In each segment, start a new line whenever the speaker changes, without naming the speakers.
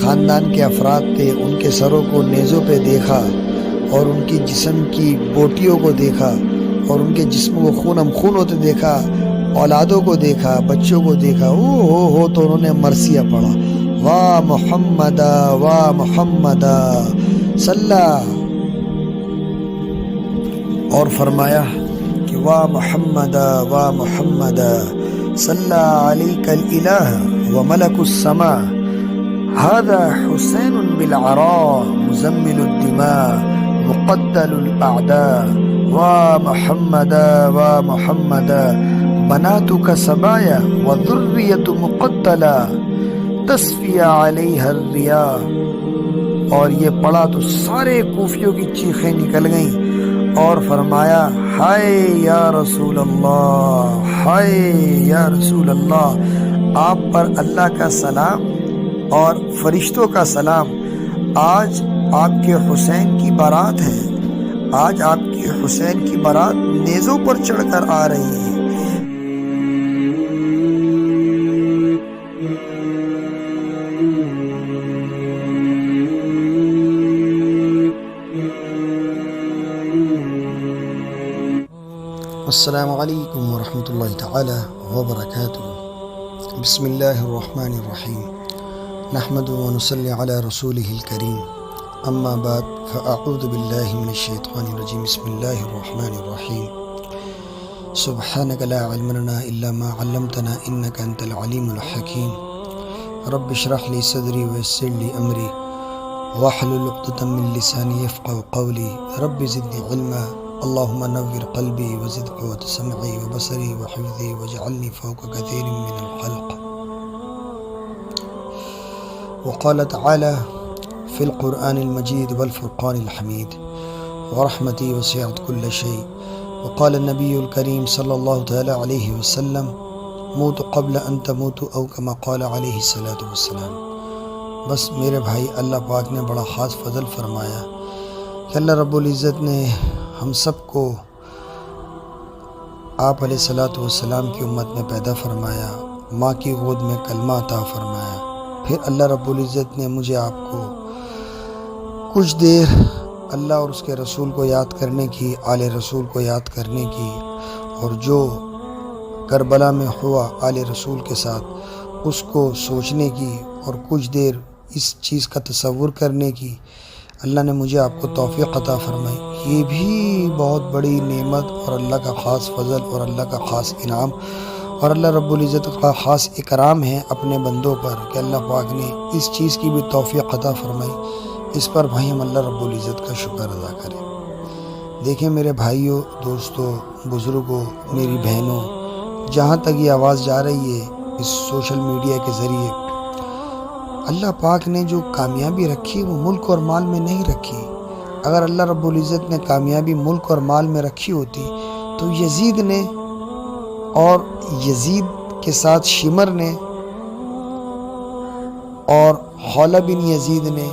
خاندان کے افراد تھے، ان کے سروں کو نیزوں پہ دیکھا اور ان کی جسم کی بوٹیوں کو دیکھا اور ان کے جسم کو خون ہم خون ہوتے دیکھا، اولادوں کو دیکھا، بچوں کو دیکھا، ہو تو انہوں نے مرثیہ پڑھا، واہ محمد واہ محمد صلی، اور فرمایا کہ واہ محمد واہ محمد صلی علیک الالہ وملک السماء هذا حسین بالعراء مزمل الدماء مقتل الاعداء واہ محمد واہ محمد بناتک سبایا وذریت مقتلا تصفیہ علیہ الریاء۔ اور یہ پڑھا تو سارے کوفیوں کی چیخیں نکل گئیں اور فرمایا ہائے یا رسول اللہ، ہائے یا رسول اللہ، آپ پر اللہ کا سلام اور فرشتوں کا سلام، آج آپ کے حسین کی بارات ہے، آج آپ کے حسین کی بارات نیزوں پر چڑھ کر آ رہی ہے۔ السلام علیکم ورحمۃ اللہ تعالی وبرکاتہ۔ بسم اللہ الرحمن الرحیم، نحمد و نصلی علی رسولہ الکریم، اما بعد فاعوذ باللہ من الشیطان الرجیم، بسم اللہ الرحمن الرحیم، سبحانک لا علم لنا الا ما علمتنا انک انت العلیم الحکیم، رب اشرح لی صدری ویسر لی امری واحلل عقدۃ من لسانی یفقهوا قولی، رب زدنی علما، اللہم نور قلبی وزد قوت سمعی وبصری وحفظی واجعلنی فوق کثیر من الخلق۔ وقال تعالی فی القرآن المجید والفرقان الحمید، ورحمتی وسعت کل شیء، وقال النبی الکریم صلی اللہ تعالی علیہ وسلم موت قبل ان تموت او کما قال علیہ الصلاۃ والسلام۔ بس میرے بھائی، اللہ پاک نے بڑا خاص فضل فرمایا کہ اللہ رب العزت نے ہم سب کو آپ علیہ الصلاۃ والسلام کی امت میں پیدا فرمایا، ماں کی گود میں کلمہ عطا فرمایا، پھر اللہ رب العزت نے مجھے آپ کو کچھ دیر اللہ اور اس کے رسول کو یاد کرنے کی، آل رسول کو یاد کرنے کی، اور جو کربلا میں ہوا آل رسول کے ساتھ اس کو سوچنے کی، اور کچھ دیر اس چیز کا تصور کرنے کی اللہ نے مجھے آپ کو توفیق عطا فرمائی۔ یہ بھی بہت بڑی نعمت اور اللہ کا خاص فضل اور اللہ کا خاص انعام اور اللہ رب العزت کا خاص اکرام ہے اپنے بندوں پر کہ اللہ پاک نے اس چیز کی بھی توفیق عطا فرمائی۔ اس پر بھائی ہم اللہ رب العزت کا شکر ادا کریں۔ دیکھیں میرے بھائیوں، دوستوں، بزرگوں، میری بہنوں، جہاں تک یہ آواز جا رہی ہے اس سوشل میڈیا کے ذریعے، اللہ پاک نے جو کامیابی رکھی وہ ملک اور مال میں نہیں رکھی۔ اگر اللہ رب العزت نے کامیابی ملک اور مال میں رکھی ہوتی تو یزید نے اور یزید کے ساتھ شمر نے اور خولہ بن یزید نے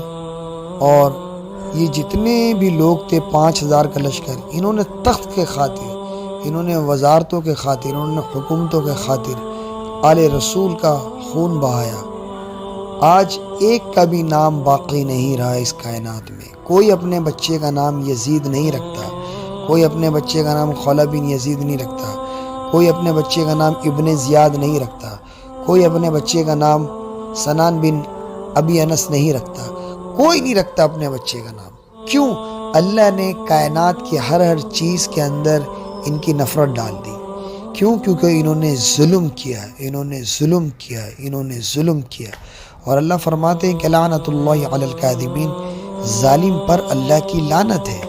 اور یہ جتنے بھی لوگ تھے 5000 کا لشکر، انہوں نے تخت کے خاطر، انہوں نے وزارتوں کے خاطر، انہوں نے حکومتوں کے خاطر آل رسول کا خون بہایا۔ آج ایک کا بھی نام باقی نہیں رہا اس کائنات میں۔ کوئی اپنے بچے کا نام یزید نہیں رکھتا، کوئی اپنے بچے کا نام خولہ بن یزید نہیں رکھتا، کوئی اپنے بچے کا نام ابن زیاد نہیں رکھتا، کوئی اپنے بچے کا نام سنان بن ابی انس نہیں رکھتا، کوئی نہیں رکھتا اپنے بچے کا نام۔ کیوں؟ اللہ نے کائنات کی ہر چیز کے اندر ان کی نفرت ڈال دی۔ کیوں؟ کیونکہ انہوں نے ظلم کیا، انہوں نے ظلم کیا، انہوں نے ظلم کیا۔ اور اللہ فرماتے ہیں کہ لعنت اللہ علی الکاذبین، ظالم پر اللہ کی لعنت ہے۔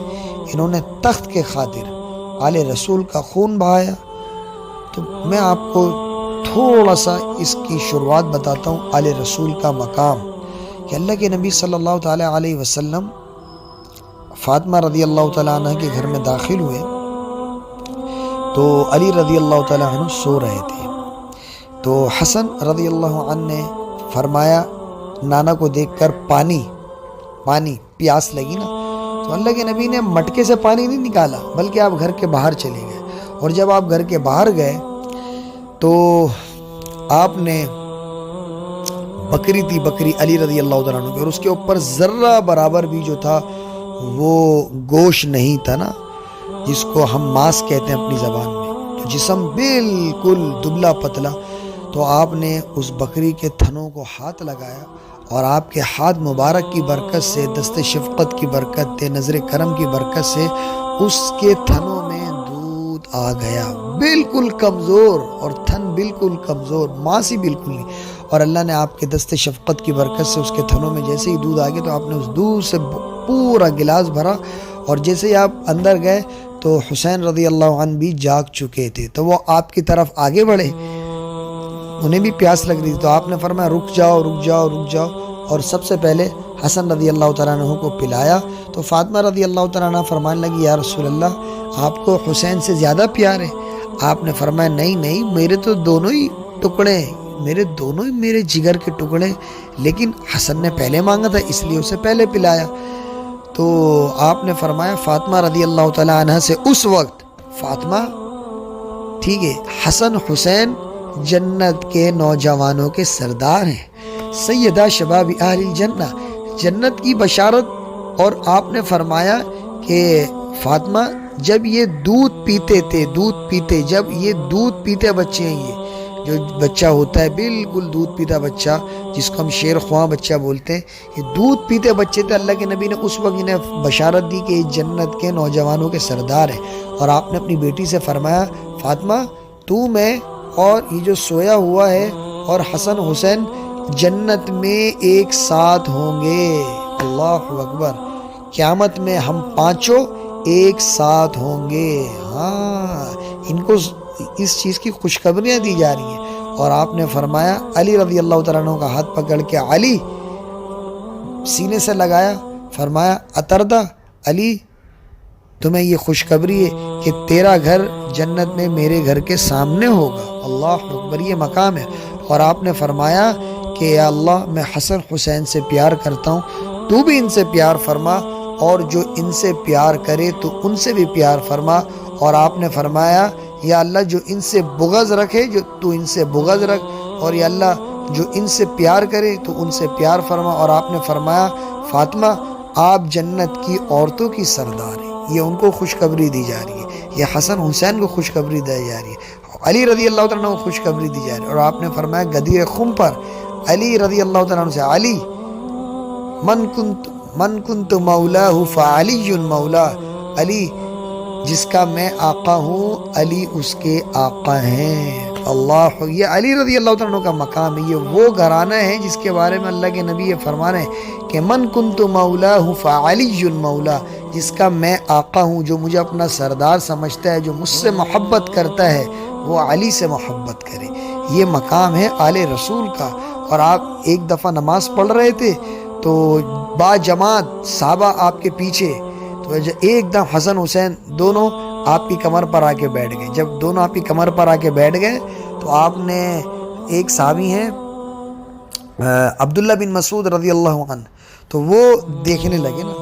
انہوں نے تخت کے خاطر آل رسول کا خون بہایا۔ تو میں آپ کو تھوڑا سا اس کی شروعات بتاتا ہوں، آل رسول کا مقام، کہ اللہ کے نبی صلی اللہ تعالیٰ علیہ وسلم فاطمہ رضی اللہ تعالیٰ عنہ کے گھر میں داخل ہوئے تو علی رضی اللہ تعالیٰ عنہ سو رہے تھے۔ تو حسن رضی اللہ عنہ نے فرمایا نانا کو دیکھ کر پانی پیاس لگی نا، تو اللہ کے نبی نے مٹکے سے پانی نہیں نکالا بلکہ آپ گھر کے باہر چلے گئے، اور جب آپ گھر کے باہر گئے تو آپ نے بکری تھی، بکری علی رضی اللہ تعالیٰ عنہ کی، اور اس کے اوپر ذرہ برابر بھی جو تھا وہ گوشت نہیں تھا نا، جس کو ہم ماس کہتے ہیں اپنی زبان میں، تو جسم بالکل دبلا پتلا. تو آپ نے اس بکری کے تھنوں کو ہاتھ لگایا، اور آپ کے ہاتھ مبارک کی برکت سے، دست شفقت کی برکت سے، نظر کرم کی برکت سے اس کے تھنوں میں دودھ آ گیا، بالکل کمزور، اور تھن بالکل کمزور، ماس ہی بالکل نہیں. اور اللہ نے آپ کے دست شفقت کی برکت سے اس کے تھنوں میں جیسے ہی دودھ آ گیا، تو آپ نے اس دودھ سے پورا گلاس بھرا، اور جیسے ہی آپ اندر گئے تو حسین رضی اللہ عنہ بھی جاگ چکے تھے. تو وہ آپ کی طرف آگے بڑھے، انہیں بھی پیاس لگ رہی تھی. تو آپ نے فرمایا رک جاؤ رک جاؤ رک جاؤ، اور سب سے پہلے حسن رضی اللہ تعالیٰ عنہ کو پلایا. تو فاطمہ رضی اللہ تعالیٰ عنہ فرمانے لگی یا رسول اللہ آپ کو حسین سے زیادہ پیار ہے؟ آپ نے فرمایا نہیں نہیں، میرے تو دونوں ہی ٹکڑے ہیں، میرے دونوں ہی میرے جگر کے ٹکڑے، لیکن حسن نے پہلے مانگا تھا اس لیے اسے پہلے پلایا. تو آپ نے فرمایا فاطمہ رضی اللہ تعالیٰ عنہ سے اس وقت، فاطمہ ٹھیک ہے، حسن حسین جنت کے نوجوانوں کے سردار ہیں، سیدہ شباب اہل الجنہ، جنت کی بشارت. اور آپ نے فرمایا کہ فاطمہ جب یہ دودھ پیتے تھے، جب یہ دودھ پیتے بچے ہیں، یہ جو بچہ ہوتا ہے بالکل دودھ پیتا بچہ جس کو ہم شیر خواں بچہ بولتے ہیں، یہ دودھ پیتے بچے تھے. اللہ کے نبی نے اس وقت انہیں بشارت دی کہ یہ جنت کے نوجوانوں کے سردار ہیں. اور آپ نے اپنی بیٹی سے فرمایا فاطمہ تو میں اور یہ جو سویا ہوا ہے اور حسن حسین جنت میں ایک ساتھ ہوں گے. اللہ اکبر، قیامت میں ہم پانچوں ایک ساتھ ہوں گے. ہاں، ان کو اس چیز کی خوشخبریاں دی جا رہی ہیں. اور آپ نے فرمایا علی رضی اللہ تعالیٰ عنہ کا ہاتھ پکڑ کے علی سینے سے لگایا، فرمایا اتردا علی تمہیں یہ خوشخبری ہے کہ تیرا گھر جنت میں میرے گھر کے سامنے ہوگا. اللہ اکبر، یہ مقام ہے. اور آپ نے فرمایا کہ یا اللہ میں حسن حسین سے پیار کرتا ہوں، تو بھی ان سے پیار فرما، اور جو ان سے پیار کرے تو ان سے بھی پیار فرما. اور آپ نے فرمایا یا اللہ جو ان سے بغض رکھے جو تو ان سے بغض رکھ، اور یا اللہ جو ان سے پیار کرے تو ان سے پیار فرما. اور آپ نے فرمایا فاطمہ آپ جنت کی عورتوں کی سردار ہیں. یہ ان کو خوشخبری دی جا رہی ہے، یہ حسن حسین کو خوشخبری دی جا رہی ہے، علی رضی اللہ تعالیٰ عنہ کو خوشخبری دی جا رہی ہے. اور آپ نے فرمایا غدیر خم پر علی رضی اللہ تعالیٰ عنہ سے علی من کنت مولاہ فعلی مولا، علی جس کا میں آقا ہوں علی اس کے آقا ہیں. اللہ، یہ علی رضی اللہ تعالیٰ عنہ کا مقام ہے. یہ وہ گھرانہ ہے جس کے بارے میں اللہ کے نبی یہ فرمانے ہیں کہ من کنت مولاہ فعلی مولا، جس کا میں آقا ہوں، جو مجھے اپنا سردار سمجھتا ہے، جو مجھ سے محبت کرتا ہے، وہ علی سے محبت کرے. یہ مقام ہے آل رسول کا. اور آپ ایک دفعہ نماز پڑھ رہے تھے تو با جماعت صحابہ آپ کے پیچھے، تو ایک دم حسن حسین دونوں آپ کی کمر پر آ کے بیٹھ گئے. جب دونوں آپ کی کمر پر آ کے بیٹھ گئے تو آپ نے، ایک صحابی ہیں عبداللہ بن مسعود رضی اللہ عنہ، تو وہ دیکھنے لگے نا،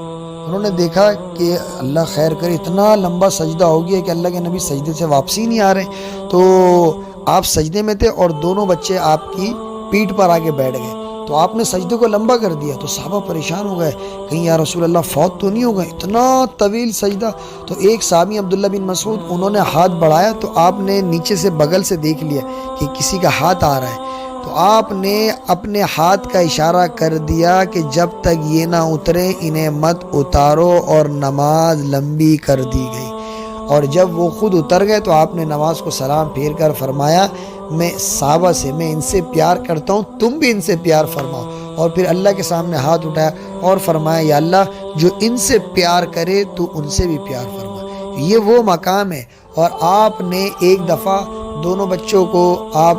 انہوں نے دیکھا کہ اللہ خیر کرے اتنا لمبا سجدہ ہو گیا کہ اللہ کے نبی سجدے سے واپسی نہیں آ رہے. تو آپ سجدے میں تھے اور دونوں بچے آپ کی پیٹھ پر آ کے بیٹھ گئے، تو آپ نے سجدے کو لمبا کر دیا. تو صحابہ پریشان ہو گئے، کہیں یا رسول اللہ فوت تو نہیں ہو گئے، اتنا طویل سجدہ. تو ایک صحابی عبداللہ بن مسعود انہوں نے ہاتھ بڑھایا تو آپ نے نیچے سے بغل سے دیکھ لیا کہ کسی کا ہاتھ آ رہا ہے. تو آپ نے اپنے ہاتھ کا اشارہ کر دیا کہ جب تک یہ نہ اترے انہیں مت اتارو، اور نماز لمبی کر دی گئی. اور جب وہ خود اتر گئے تو آپ نے نماز کو سلام پھیر کر فرمایا میں صحابہ سے، میں ان سے پیار کرتا ہوں، تم بھی ان سے پیار فرماؤ. اور پھر اللہ کے سامنے ہاتھ اٹھایا اور فرمایا یا اللہ جو ان سے پیار کرے تو ان سے بھی پیار فرما. یہ وہ مقام ہے. اور آپ نے ایک دفعہ دونوں بچوں کو آپ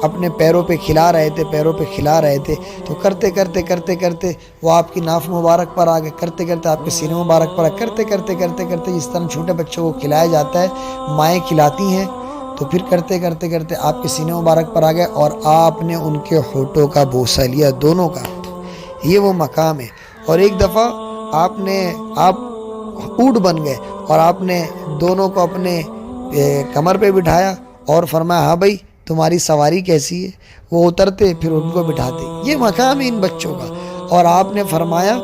اپنے پیروں پہ کھلا رہے تھے، تو کرتے کرتے وہ آپ کی ناف مبارک پر آ گئے، کرتے کرتے آپ کے سینے مبارک پر آ گئے، کرتے جس طرح چھوٹے بچوں کو کھلایا جاتا ہے، مائیں کھلاتی ہیں، تو پھر کرتے آپ کے سینے مبارک پر آ گئے اور آپ نے ان کے ہونٹوں کا بوسہ لیا دونوں کا. یہ وہ مقام ہے. اور ایک دفعہ آپ اونٹ بن گئے اور آپ نے دونوں کو اپنے کمر پہ بٹھایا اور فرمایا ہاں بھائی تمہاری سواری کیسی ہے؟ وہ اترتے پھر ان کو بٹھاتے. یہ مقام ہے ان بچوں کا. اور آپ نے فرمایا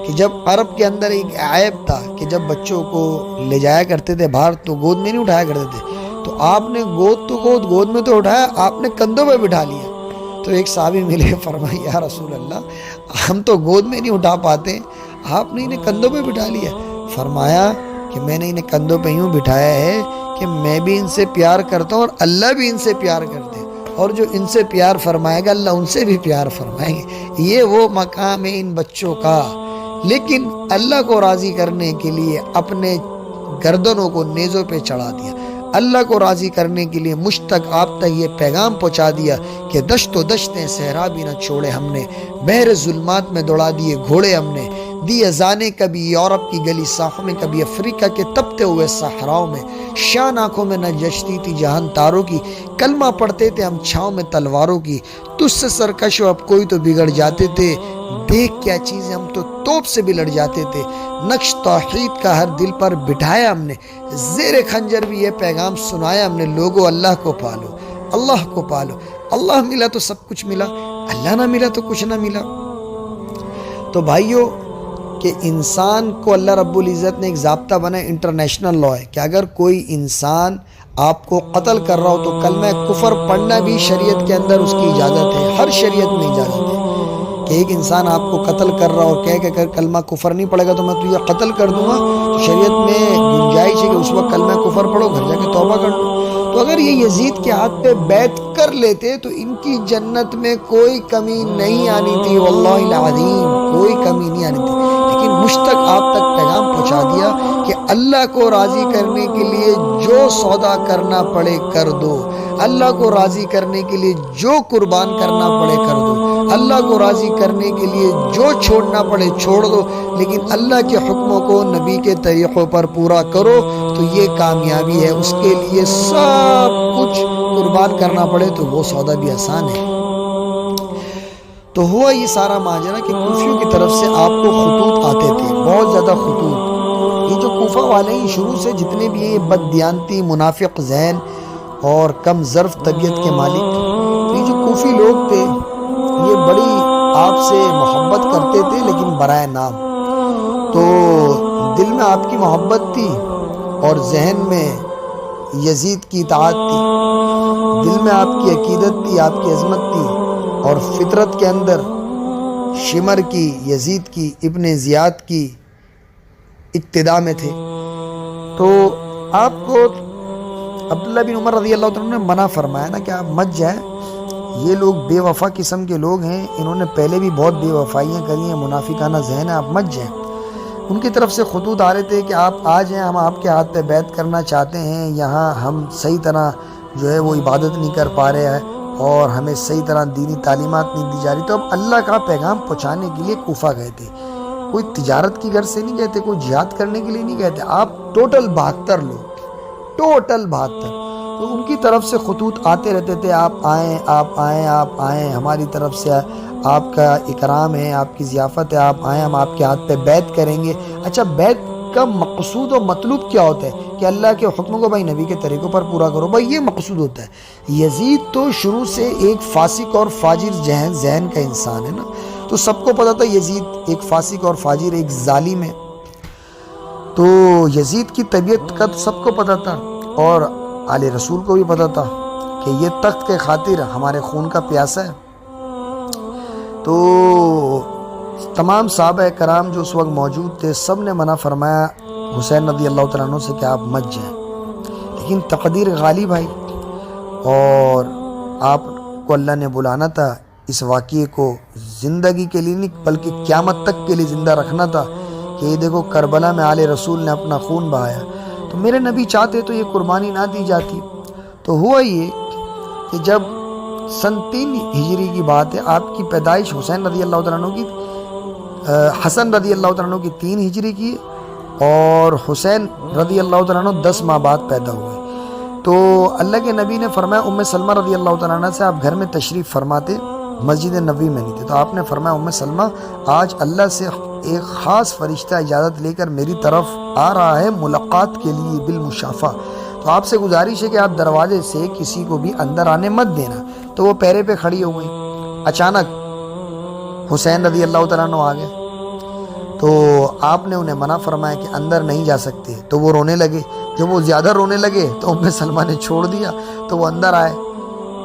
کہ جب عرب کے اندر ایک عیب تھا کہ جب بچوں کو لے جایا کرتے تھے باہر تو گود میں نہیں اٹھایا کرتے تھے، تو آپ نے گود میں تو اٹھایا، آپ نے کندھوں پہ بٹھا لیا. تو ایک صحابی ملے، فرمایا یا رسول اللہ ہم تو گود میں نہیں اٹھا پاتے، آپ نے انہیں کندھوں پہ بٹھا لیا. فرمایا کہ میں نے انہیں کندھوں پہ یوں بٹھایا ہے کہ میں بھی ان سے پیار کرتا ہوں اور اللہ بھی ان سے پیار کرتے ہیں، اور جو ان سے پیار فرمائے گا اللہ ان سے بھی پیار فرمائیں گے. یہ وہ مقام ہے ان بچوں کا. لیکن اللہ کو راضی کرنے کے لیے اپنے گردنوں کو نیزوں پہ چڑھا دیا. اللہ کو راضی کرنے کے لیے مجھ تک آپ تک یہ پیغام پہنچا دیا کہ دشت و دشتیں صحرا بھی نہ چھوڑے ہم نے، بحر ظلمات میں دوڑا دیے گھوڑے ہم نے، دی اذانیں کبھی یورپ کی گلی ساحوں میں، کبھی افریقہ کے تپتے ہوئے صحراؤں میں. شان آنکھوں میں نہ جچتی تھی جہان تاروں کی، کلمہ پڑھتے تھے ہم چھاؤں میں تلواروں کی. تجھ سے سرکش ہو اب کوئی تو بگڑ جاتے تھے، دیکھ کیا چیزیں ہم تو توپ سے بھی لڑ جاتے تھے. نقش توحید کا ہر دل پر بٹھایا ہم نے، زیر خنجر بھی یہ پیغام سنایا ہم نے، لوگو اللہ کو پالو، اللہ کو پالو. اللہ ملا تو سب کچھ ملا، اللہ نہ ملا تو کچھ نہ ملا. تو بھائیو کہ انسان کو اللہ رب العزت نے ایک ضابطہ بنایا، انٹرنیشنل لا ہے کہ اگر کوئی انسان آپ کو قتل کر رہا ہو تو کلمہ کفر پڑھنا بھی شریعت کے اندر اس کی اجازت ہے، ہر شریعت میں اجازت ہے کہ ایک انسان آپ کو قتل کر رہا اور کہے کہ اگر کلمہ کفر نہیں پڑے گا تو میں تجھے قتل کر دوں گا، تو شریعت میں گنجائش ہے کہ اس وقت کلمہ کفر پڑھو، گھر جا کے توبہ کر لو. تو اگر یہ یزید کے ہاتھ پہ بیعت کر لیتے تو ان کی جنت میں کوئی کمی نہیں آنی تھی، واللہ العظیم کوئی کمی نہیں آنی تھی. لیکن مجھ تک آپ تک پیغام پہنچا دیا کہ اللہ کو راضی کرنے کے لیے جو سودا کرنا پڑے کر دو، اللہ کو راضی کرنے کے لیے جو قربان کرنا پڑے کر دو، اللہ کو راضی کرنے کے لیے جو چھوڑنا پڑے چھوڑ دو، لیکن اللہ کے حکموں کو نبی کے طریقوں پر پورا کرو تو یہ کامیابی ہے. اس کے لیے سب کچھ قربان کرنا پڑے تو وہ سودا بھی آسان ہے. تو ہوا یہ سارا ماجرا کہ کوفیوں کی طرف سے آپ کو خطوط آتے تھے، بہت زیادہ خطوط. یہ جو کوفہ والے ہیں شروع سے جتنے بھی ہیں بددیانتی، منافق ذہن اور کم ظرف طبیعت کے مالک. یہ جو کوفی لوگ تھے یہ بڑی آپ سے محبت کرتے تھے لیکن برائے نام. تو دل میں آپ کی محبت تھی اور ذہن میں یزید کی اطاعت تھی. دل میں آپ کی عقیدت تھی، آپ کی عظمت تھی، اور فطرت کے اندر شمر کی، یزید کی، ابن زیاد کی اقتداء میں تھے. تو آپ کو عبداللہ بن عمر رضی اللہ عنہ نے منع فرمایا نا کہ آپ مت جائیں، یہ لوگ بے وفا قسم کے لوگ ہیں، انہوں نے پہلے بھی بہت بے وفائیاں کری ہیں، منافقانہ ذہن ہے، آپ مت جائیں. ان کی طرف سے خطوط آ رہے تھے کہ آپ آ جائیں، ہم آپ کے ہاتھ پہ بیعت کرنا چاہتے ہیں، یہاں ہم صحیح طرح جو ہے وہ عبادت نہیں کر پا رہے ہیں اور ہمیں صحیح طرح دینی تعلیمات نہیں دی جا رہی. تو اب اللہ کا پیغام پہنچانے کے لیے کوفہ گئے تھے، کوئی تجارت کی غرض سے نہیں گئے تھے، کوئی جہاد کرنے کے لیے نہیں گئے تھے. آپ ٹوٹل 72 لوگ، ٹوٹل 72. تو ان کی طرف سے خطوط آتے رہتے تھے، آپ آئیں، آپ آئیں، آپ آئیں، ہماری طرف سے آپ کا اکرام ہے، آپ کی ضیافت ہے، آپ آئیں، ہم آپ کے ہاتھ پہ بیعت کریں گے. اچھا بیعت کا مقصود و مطلوب کیا ہوتا ہے؟ کہ اللہ کے حکم کو بھائی نبی کے طریقوں پر پورا کرو، بھائی یہ مقصود ہوتا ہے. یزید تو شروع سے ایک فاسق اور فاجر ذہن کا انسان ہے نا، تو سب کو پتا تھا یزید ایک فاسق اور فاجر، ایک ظالم ہے. تو یزید کی طبیعت کا تو سب کو پتا تھا اور آل رسول کو بھی پتا تھا کہ یہ تخت کے خاطر ہمارے خون کا پیاسا ہے. تو تمام صحابہ کرام جو اس وقت موجود تھے سب نے منع فرمایا حسین رضی اللہ تعالیٰ عنہ سے کہ آپ مت جائیں. لیکن تقدیر غالب آئی اور آپ کو اللہ نے بلانا تھا، اس واقعے کو زندگی کے لیے نہیں بلکہ قیامت تک کے لیے زندہ رکھنا تھا کہ یہ دیکھو کربلا میں آل رسول نے اپنا خون بہایا، تو میرے نبی چاہتے تو یہ قربانی نہ دی جاتی. تو ہوا یہ کہ جب سن 3 ہجری کی بات ہے، آپ کی پیدائش حسین رضی اللہ تعالیٰ عنہ کی، حسن رضی اللہ تعالیٰ عنہ کی 3 ہجری کی اور حسین رضی اللہ تعالیٰ عنہ 10 ماہ بعد پیدا ہوئے. تو اللہ کے نبی نے فرمایا ام سلمہ رضی اللہ تعالیٰ عنہ سے آپ گھر میں تشریف فرماتے، مسجد نبوی میں نہیں تھے. تو آپ نے فرمایا ام سلمہ آج اللہ سے ایک خاص فرشتہ اجازت لے کر میری طرف آ رہا ہے ملاقات کے لیے بالمشافہ. تو آپ سے گزارش ہے کہ آپ دروازے سے کسی کو بھی اندر آنے مت دینا۔ تو وہ پیرے پہ کھڑی ہو گئی۔ اچانک حسین رضی اللہ تعالیٰ عنہ آ گئے، تو آپ نے انہیں منع فرمایا کہ اندر نہیں جا سکتے، تو وہ رونے لگے۔ جب وہ زیادہ رونے لگے تو ام سلمہ نے چھوڑ دیا، تو وہ اندر آئے۔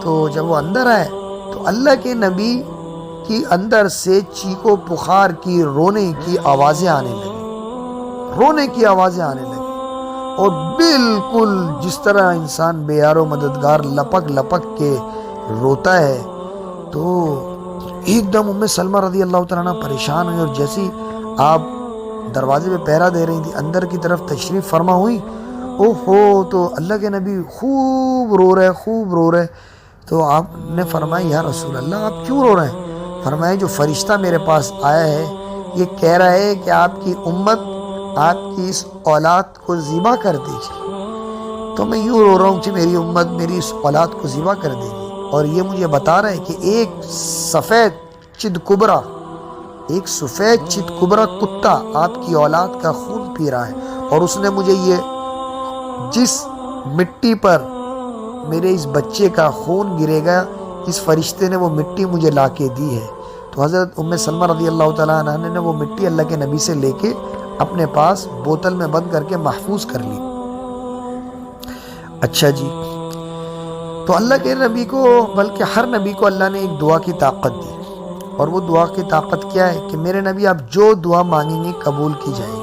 تو جب وہ اندر آئے تو اللہ کے نبی کی اندر سے چیخو پکار کی، رونے کی آوازیں آنے لگی، اور بالکل جس طرح انسان بے یار و مددگار لپک لپک کے روتا ہے، تو ایک دم ام سلمہ رضی اللہ تعالیٰ عنہ پریشان ہوئی، اور جیسی آپ دروازے پہ پہرا دے رہی تھی، اندر کی طرف تشریف فرما ہوئی، تو اللہ کے نبی خوب رو رہے۔ تو آپ نے فرمایا یا رسول اللہ آپ کیوں رو رہے ہیں؟ فرمایا جو فرشتہ میرے پاس آیا ہے یہ کہہ رہا ہے کہ آپ کی امت آپ کی اس اولاد کو ذبح کر دیجیے، تو میں یوں رو رہا ہوں کہ میری امت میری اس اولاد کو ذبح کر دے گی، اور یہ مجھے بتا رہا ہے کہ ایک سفید چت کبرا کتا آپ کی اولاد کا خون پی رہا ہے، اور اس نے مجھے یہ جس مٹی پر میرے اس بچے کا خون گرے گا اس فرشتے نے وہ مٹی مجھے لا کے دی ہے۔ تو حضرت ام سلمہ رضی اللہ تعالیٰ عنہ نے وہ مٹی اللہ کے نبی سے لے کے اپنے پاس بوتل میں بند کر کے محفوظ کر لی۔ اچھا جی، تو اللہ کے نبی کو، بلکہ ہر نبی کو اللہ نے ایک دعا کی طاقت دی، اور وہ دعا کی طاقت کیا ہے کہ میرے نبی آپ جو دعا مانگیں گے قبول کی جائے گی۔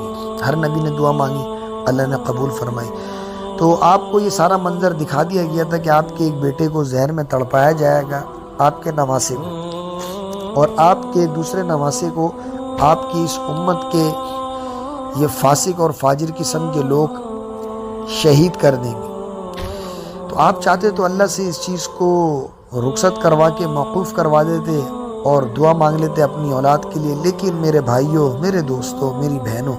ہر نبی نے دعا مانگی، اللہ نے قبول فرمائی۔ تو آپ کو یہ سارا منظر دکھا دیا گیا تھا کہ آپ کے ایک بیٹے کو زہر میں تڑپایا جائے گا، آپ کے نواسے کو، اور آپ کے دوسرے نواسے کو آپ کی اس امت کے یہ فاسق اور فاجر قسم کے لوگ شہید کر دیں گے۔ تو آپ چاہتے تو اللہ سے اس چیز کو رخصت کروا کے موقوف کروا دیتے اور دعا مانگ لیتے اپنی اولاد کے لیے، لیکن میرے بھائیوں، میرے دوستوں، میری بہنوں،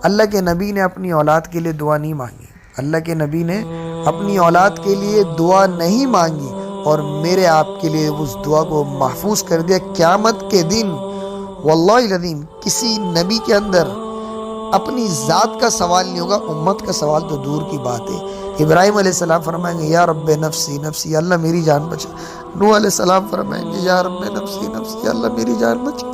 اللہ کے نبی نے اپنی اولاد کے لیے دعا نہیں مانگی، اللہ کے نبی نے اپنی اولاد کے لیے دعا نہیں مانگی، اور میرے آپ کے لیے اس دعا کو محفوظ کر دیا۔ قیامت کے دن واللہ العظیم کسی نبی کے اندر اپنی ذات کا سوال نہیں ہوگا، امت کا سوال تو دور کی بات ہے۔ ابراہیم علیہ السلام فرمائیں گے یا رب نفسی نفسی، اللہ میری جان بچا۔ نوح علیہ السلام فرمائیں گے یا رب نفسی نفسی، اللہ میری جان بچا۔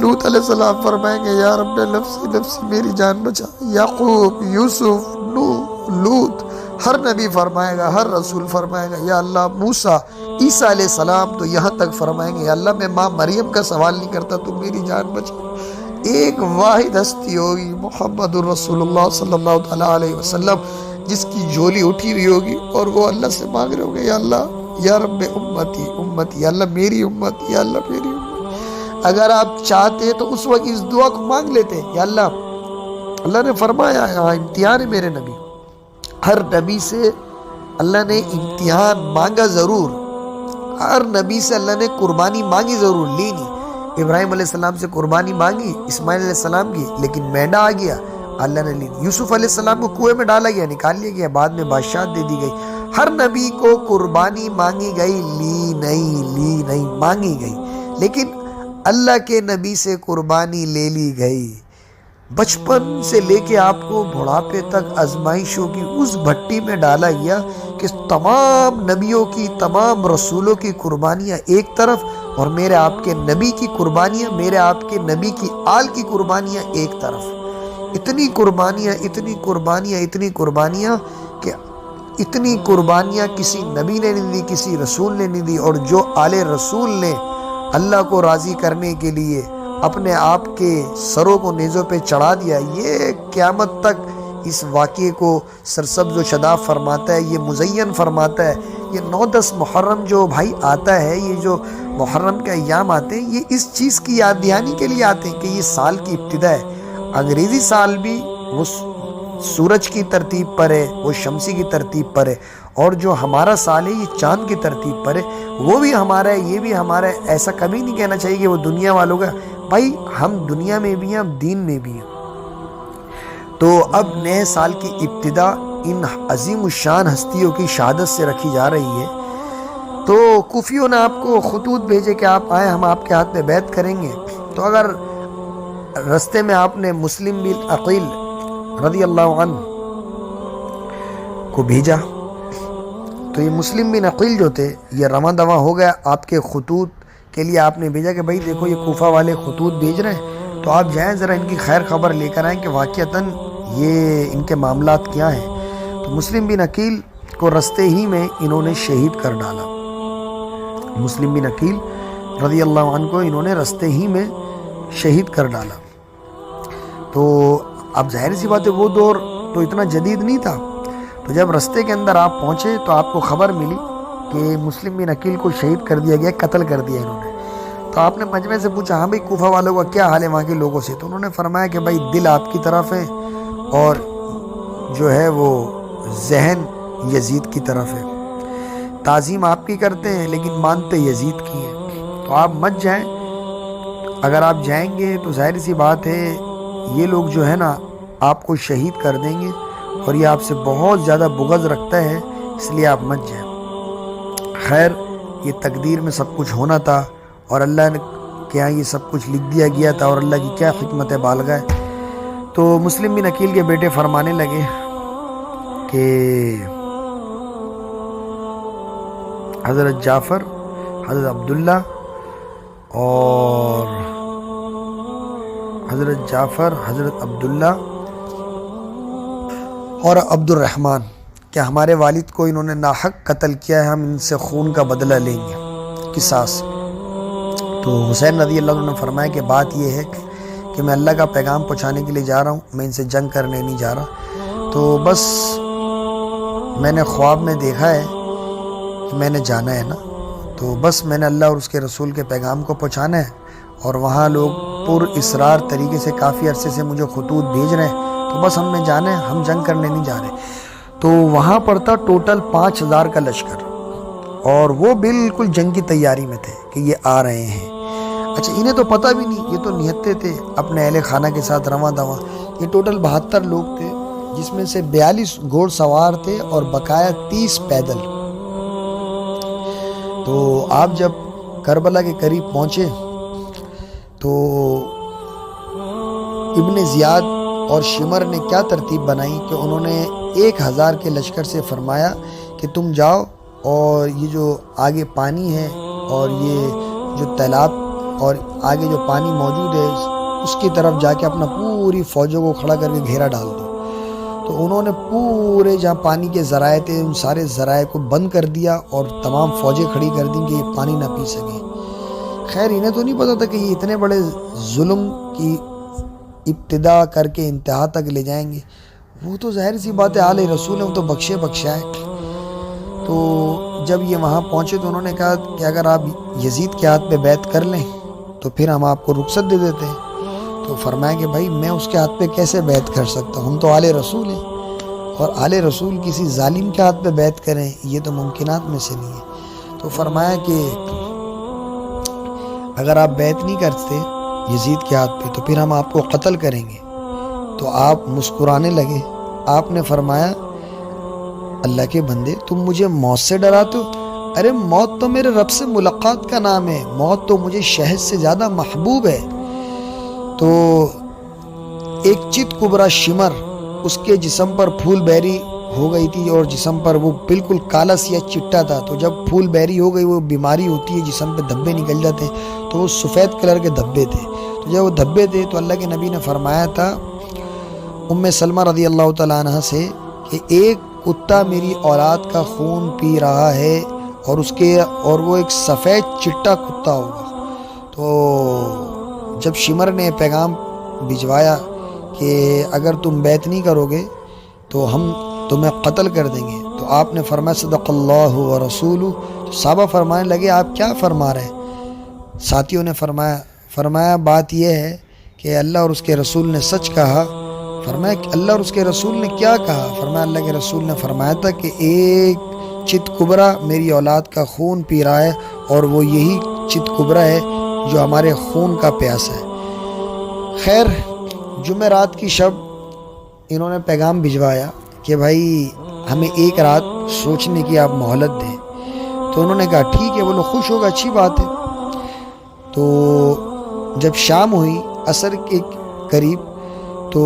لوط علیہ السلام فرمائیں گے یا رب نفسی نفسی، میری جان بچا۔ یعقوب، یوسف، نوح، لوط، ہر نبی فرمائے گا، ہر رسول فرمائے گا یا اللہ۔ موسیٰ، عیسیٰ علیہ السلام تو یہاں تک فرمائیں گے یا اللہ میں ماں مریم کا سوال نہیں کرتا، تو میری جان بچا۔ ایک واحد ہستی ہوگی محمد الرسول اللہ صلی اللہ تعالیٰ علیہ وسلم، جس کی جھولی اٹھی ہوئی ہوگی اور وہ اللہ سے مانگ رہے ہوں گے یا اللہ یا رب امتی امتی، یا اللہ میری امت، یا اللہ میری امت۔ اگر آپ چاہتے تو اس وقت اس دعا کو مانگ لیتے یا اللہ۔ اللہ نے فرمایا، امتحان ہے میرے نبی، ہر نبی سے اللہ نے امتحان مانگا ضرور، ہر نبی سے اللہ نے قربانی مانگی ضرور، لی نہیں۔ ابراہیم علیہ السلام سے قربانی مانگی اسماعیل علیہ السلام کی، لیکن مینڈا آ گیا، اللہ نے لی۔ یوسف علیہ السلام کو کنویں میں ڈالا گیا، نکال لیا گیا، بعد میں بادشاہت دے دی گئی۔ ہر نبی کو قربانی مانگی گئی، لی نہیں مانگی گئی، لیکن اللہ کے نبی سے قربانی لے لی گئی۔ بچپن سے لے کے آپ کو بڑھاپے تک آزمائشوں کی اس بھٹی میں ڈالا گیا کہ تمام نبیوں کی، تمام رسولوں کی قربانیاں ایک طرف، اور میرے آپ کے نبی کی قربانیاں، میرے آپ کے نبی کی آل کی قربانیاں ایک طرف۔ اتنی قربانیاں کہ اتنی قربانیاں کسی نبی نے نہیں دی، کسی رسول نے نہیں دی، اور جو آل رسول نے اللہ کو راضی کرنے کے لیے اپنے آپ کے سروں کو نیزوں پہ چڑھا دیا، یہ قیامت تک اس واقعے کو سرسبز و شاداب فرماتا ہے، یہ مزین فرماتا ہے۔ یہ 9-10 محرم جو بھائی آتا ہے، یہ جو محرم کے ایام آتے ہیں، یہ اس چیز کی یاد دہانی کے لیے آتے ہیں کہ یہ سال کی ابتدا ہے۔ انگریزی سال بھی وہ سورج کی ترتیب پر ہے، وہ شمسی کی ترتیب پر ہے، اور جو ہمارا سال ہے یہ چاند کی ترتیب پر ہے، وہ بھی ہمارا ہے، یہ بھی ہمارا ہے۔ ایسا کبھی نہیں کہنا چاہیے کہ وہ دنیا والوں کا، بھائی ہم دنیا میں بھی ہیں، ہم دین میں بھی ہیں۔ تو اب نئے سال کی ابتدا ان عظیم الشان ہستیوں کی شہادت سے رکھی جا رہی ہے۔ تو کوفیوں نے آپ کو خطوط بھیجے کہ آپ آئیں، ہم آپ کے ہاتھ میں بیعت کریں گے۔ تو اگر رستے میں آپ نے مسلم بن عقیل رضی اللہ عنہ کو بھیجا. تو یہ مسلم بن عقیل جو تھے یہ رواں دواں ہو گیا آپ کے خطوط کے لیے. آپ نے بھیجا کہ بھائی دیکھو یہ کوفہ والے خطوط بھیج رہے ہیں تو آپ جائیں ذرا ان کی خیر خبر لے کر آئیں کہ واقعتاً یہ ان کے معاملات کیا ہیں. تو مسلم بن عقیل کو رستے ہی میں انہوں نے شہید کر ڈالا. مسلم بن عقیل رضی اللہ عنہ کو انہوں نے رستے ہی میں شہید کر ڈالا. تو اب ظاہر سی بات ہے وہ دور تو اتنا جدید نہیں تھا. تو جب رستے کے اندر آپ پہنچے تو آپ کو خبر ملی کہ مسلم بن عقیل کو شہید کر دیا گیا, قتل کر دیا انہوں نے. تو آپ نے مجمع سے پوچھا ہاں بھائی کوفہ والوں کا کیا حال ہے وہاں کے لوگوں سے؟ تو انہوں نے فرمایا کہ بھائی دل آپ کی طرف ہے اور جو ہے وہ ذہن یزید کی طرف ہے. تعظیم آپ کی کرتے ہیں لیکن مانتے یزید کی ہے. تو آپ مت جائیں. اگر آپ جائیں گے تو ظاہر سی بات ہے یہ لوگ جو ہے نا آپ کو شہید کر دیں گے اور یہ آپ سے بہت زیادہ بغض رکھتا ہے, اس لیے آپ مت جائیں. خیر یہ تقدیر میں سب کچھ ہونا تھا اور اللہ نے کے یہاں یہ سب کچھ لکھ دیا گیا تھا اور اللہ کی کیا حکمت بالغہ ہے. تو مسلم بن عقیل کے بیٹے فرمانے لگے کہ حضرت جعفر, حضرت عبداللہ اور حضرت جعفر, حضرت عبداللہ اور عبد الرحمن کہ ہمارے والد کو انہوں نے ناحق قتل کیا ہے, ہم ان سے خون کا بدلہ لیں گے, قصاص. تو حسین رضی اللہ عنہ نے فرمایا کہ بات یہ ہے کہ میں اللہ کا پیغام پہنچانے کے لیے جا رہا ہوں, میں ان سے جنگ کرنے نہیں جا رہا. تو بس میں نے خواب میں دیکھا ہے کہ میں نے جانا ہے نا, تو بس میں نے اللہ اور اس کے رسول کے پیغام کو پہنچانا ہے اور وہاں لوگ پر اصرار طریقے سے کافی عرصے سے مجھے خطوط بھیج رہے ہیں, تو بس ہم نے جانا ہے, ہم جنگ کرنے نہیں جا رہے. تو وہاں پر تھا ٹوٹل 5000 کا لشکر اور وہ بالکل جنگ کی تیاری میں تھے کہ یہ آ رہے ہیں. اچھا انہیں تو پتہ بھی نہیں, یہ تو نہتے تھے اپنے اہل خانہ کے ساتھ رواں دواں. یہ ٹوٹل 72 لوگ تھے جس میں سے 42 گھوڑ سوار تھے اور بقایا 30 پیدل. تو آپ جب کربلا کے قریب پہنچے تو ابن زیاد اور شمر نے کیا ترتیب بنائی کہ انہوں نے 1000 کے لشکر سے فرمایا کہ تم جاؤ اور یہ جو آگے پانی ہے اور یہ جو تالاب اور آگے جو پانی موجود ہے اس کی طرف جا کے اپنا پوری فوجوں کو کھڑا کر کے گھیرا ڈال دو. تو انہوں نے پورے جہاں پانی کے ذرائع تھے ان سارے ذرائع کو بند کر دیا اور تمام فوجیں کھڑی کر دیں کہ یہ پانی نہ پی سکیں. خیر انہیں تو نہیں پتا تھا کہ یہ اتنے بڑے ظلم کی ابتدا کر کے انتہا تک لے جائیں گے. وہ تو ظاہر سی بات ہے آل رسول ہے, وہ تو بخشے بخشا ہے. تو جب یہ وہاں پہنچے تو انہوں نے کہا کہ اگر آپ یزید کے ہاتھ پہ بیعت کر لیں تو پھر ہم آپ کو رخصت دے دیتے ہیں. تو فرمایا کہ بھائی میں اس کے ہاتھ پہ کیسے بیعت کر سکتا ہوں, ہم تو آل رسول ہیں اور آل رسول کسی ظالم کے ہاتھ پہ بیعت کریں یہ تو ممکنات میں سے نہیں ہے. تو فرمایا کہ اگر آپ بیعت نہیں کرتے یزید کے ہاتھ پہ تو پھر ہم آپ کو قتل کریں گے. تو آپ مسکرانے لگے. آپ نے فرمایا اللہ کے بندے تم مجھے موت سے ڈراتے ہو؟ ارے موت تو میرے رب سے ملاقات کا نام ہے, موت تو مجھے شہد سے زیادہ محبوب ہے. تو ایک چت کبرا شمر اس کے جسم پر پھول بیری ہو گئی تھی اور جسم پر وہ بالکل کالا سیاہ چٹا تھا. تو جب پھول بیری ہو گئی وہ بیماری ہوتی ہے جسم پہ دھبے نکل جاتے ہیں, تو وہ سفید کلر کے دھبے تھے. تو جب وہ دھبے تھے تو اللہ کے نبی نے فرمایا تھا ام سلمہ رضی اللہ تعالیٰ عنہ سے کہ ایک کتا میری اولاد کا خون پی رہا ہے اور وہ ایک سفید چٹا کتا ہوگا. تو جب شمر نے پیغام بھجوایا کہ اگر تم بیعت نہیں کرو گے تو ہم تمہیں قتل کر دیں گے, تو آپ نے فرمایا صدق اللہ و رسولہ. تو صحابہ فرمانے لگے آپ کیا فرما رہے ہیں؟ ساتھیوں نے فرمایا بات یہ ہے کہ اللہ اور اس کے رسول نے سچ کہا. فرمایا کہ اللہ اور اس کے رسول نے کیا کہا؟ فرمایا اللہ کے رسول نے فرمایا تھا کہ ایک چت کبرا میری اولاد کا خون پی رہا ہے اور وہ یہی چت کبرا ہے جو ہمارے خون کا پیاس ہے. خیر جمعرات کی شب انہوں نے پیغام بھجوایا کہ بھائی ہمیں ایک رات سوچنے کی آپ مہلت دیں. تو انہوں نے کہا ٹھیک ہے, وہ لوگ خوش ہوگا, اچھی بات ہے. تو جب شام ہوئی عصر کے قریب تو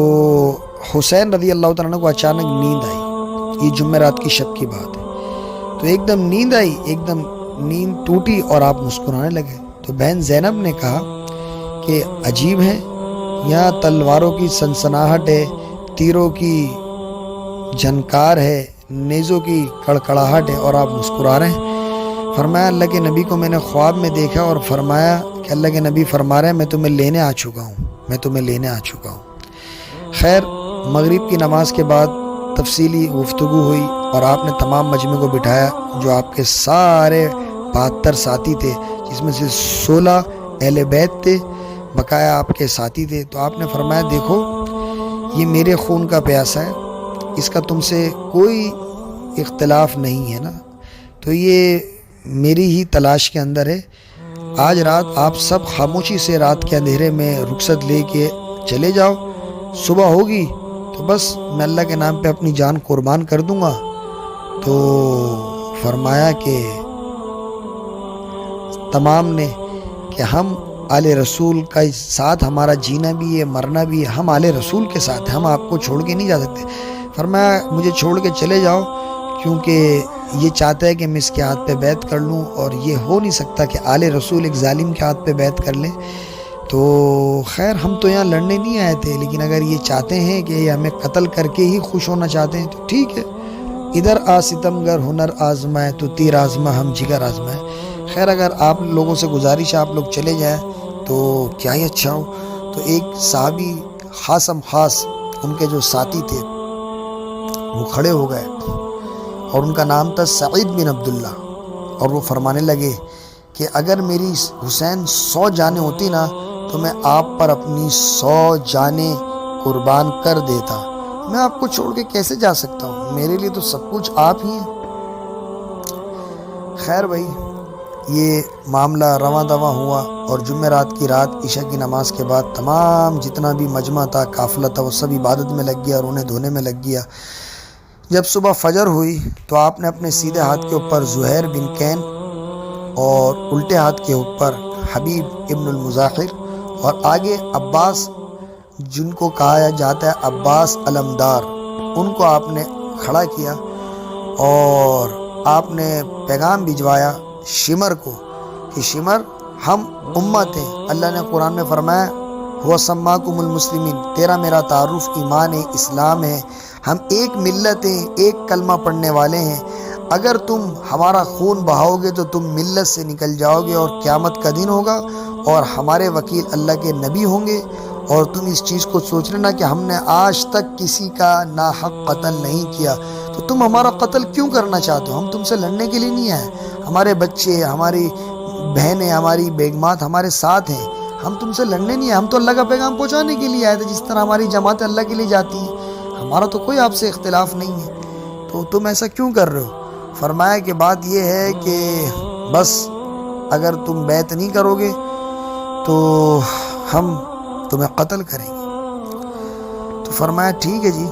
حسین رضی اللہ تعالیٰ عنہ کو اچانک نیند آئی. یہ جمعرات کی شب کی بات ہے۔ تو ایک دم نیند آئی، ایک دم نیند ٹوٹی اور آپ مسکرانے لگے۔ تو بہن زینب نے کہا کہ عجیب ہے، یہاں تلواروں کی سنسناہٹ ہے، تیروں کی جھنکار ہے، نیزوں کی کڑکڑاہٹ ہے اور آپ مسکرا رہے ہیں۔ فرمایا اللہ کے نبی کو میں نے خواب میں دیکھا اور فرمایا کہ اللہ کے نبی فرما رہے ہیں میں تمہیں لینے آ چکا ہوں، میں تمہیں لینے آ چکا ہوں۔ خیر مغرب کی نماز کے بعد تفصیلی گفتگو ہوئی اور آپ نے تمام مجمع کو بٹھایا جو آپ کے سارے 72 ساتھی تھے، جس میں سے 16 اہل بیت تھے، بقایا آپ کے ساتھی تھے۔ تو آپ نے فرمایا دیکھو یہ میرے خون کا پیاسا ہے، اس کا تم سے کوئی اختلاف نہیں ہے نا، تو یہ میری ہی تلاش کے اندر ہے۔ آج رات آپ سب خاموشی سے رات کے اندھیرے میں رخصت لے کے چلے جاؤ، صبح ہوگی تو بس میں اللہ کے نام پہ اپنی جان قربان کر دوں گا۔ تو فرمایا کہ تمام نے کہ ہم آل رسول کا ساتھ ہمارا جینا بھی ہے، مرنا بھی ہے، ہم آل رسول کے ساتھ ہیں، ہم آپ کو چھوڑ کے نہیں جا سکتے۔ فرمایا مجھے چھوڑ کے چلے جاؤ، کیونکہ یہ چاہتا ہے کہ میں اس کے ہاتھ پہ بیعت کر لوں، اور یہ ہو نہیں سکتا کہ آل رسول ایک ظالم کے ہاتھ پہ بیعت کر لے۔ تو خیر ہم تو یہاں لڑنے نہیں آئے تھے، لیکن اگر یہ چاہتے ہیں کہ یہ ہمیں قتل کر کے ہی خوش ہونا چاہتے ہیں تو ٹھیک ہے، ادھر آ ستمگر ہنر آزمائے تو تیر آزما ہم جگر آزمائے۔ خیر اگر آپ لوگوں سے گزارش ہے آپ لوگ چلے جائیں تو کیا ہی اچھا ہو۔ تو ایک صحابی خاصم خاص ان کے جو ساتھی تھے وہ کھڑے ہو گئے اور ان کا نام تھا سعید بن عبداللہ، اور وہ فرمانے لگے کہ اگر میری حسین 100 جانیں ہوتی نا تو میں آپ پر اپنی 100 جانیں قربان کر دیتا، میں آپ کو چھوڑ کے کیسے جا سکتا ہوں، میرے لیے تو سب کچھ آپ ہی ہیں۔ خیر بھائی یہ معاملہ رواں دواں ہوا، اور جمعرات کی رات عشاء کی نماز کے بعد تمام جتنا بھی مجمع تھا، قافلہ تھا، وہ سب عبادت میں لگ گیا، رونے دھونے میں لگ گیا۔ جب صبح فجر ہوئی تو آپ نے اپنے سیدھے ہاتھ کے اوپر زہیر بن کین اور الٹے ہاتھ کے اوپر حبیب ابن المظاہر اور آگے عباس جن کو کہا جاتا ہے عباس علمدار، ان کو آپ نے کھڑا کیا اور آپ نے پیغام بھجوایا شمر کو کہ شمر ہم امت ہیں، اللہ نے قرآن میں فرمایا وہ سماکم المسلمین، تیرا میرا تعارف ایمان ہے، اسلام ہے، ہم ایک ملت ہیں، ایک کلمہ پڑھنے والے ہیں، اگر تم ہمارا خون بہاؤ گے تو تم ملت سے نکل جاؤ گے اور قیامت کا دن ہوگا اور ہمارے وکیل اللہ کے نبی ہوں گے، اور تم اس چیز کو سوچ لینا کہ ہم نے آج تک کسی کا ناحق قتل نہیں کیا، تو تم ہمارا قتل کیوں کرنا چاہتے ہو؟ ہم تم سے لڑنے کے لیے نہیں آئے، ہمارے بچے، ہماری بہنیں، ہماری بیگمات ہمارے ساتھ ہیں، ہم تم سے لڑنے نہیں آئے، ہم تو اللہ کا پیغام پہنچانے کے لیے آئے تھے، جس طرح ہماری جماعتیں اللہ کے لیے جاتی ہیں، ہمارا تو کوئی آپ سے اختلاف نہیں ہے، تو تم ایسا کیوں کر رہے ہو؟ فرمایا کہ بات یہ ہے کہ بس اگر تم بیعت نہیں کرو گے تو ہم تمہیں قتل کریں گے۔ تو فرمایا ٹھیک ہے جی،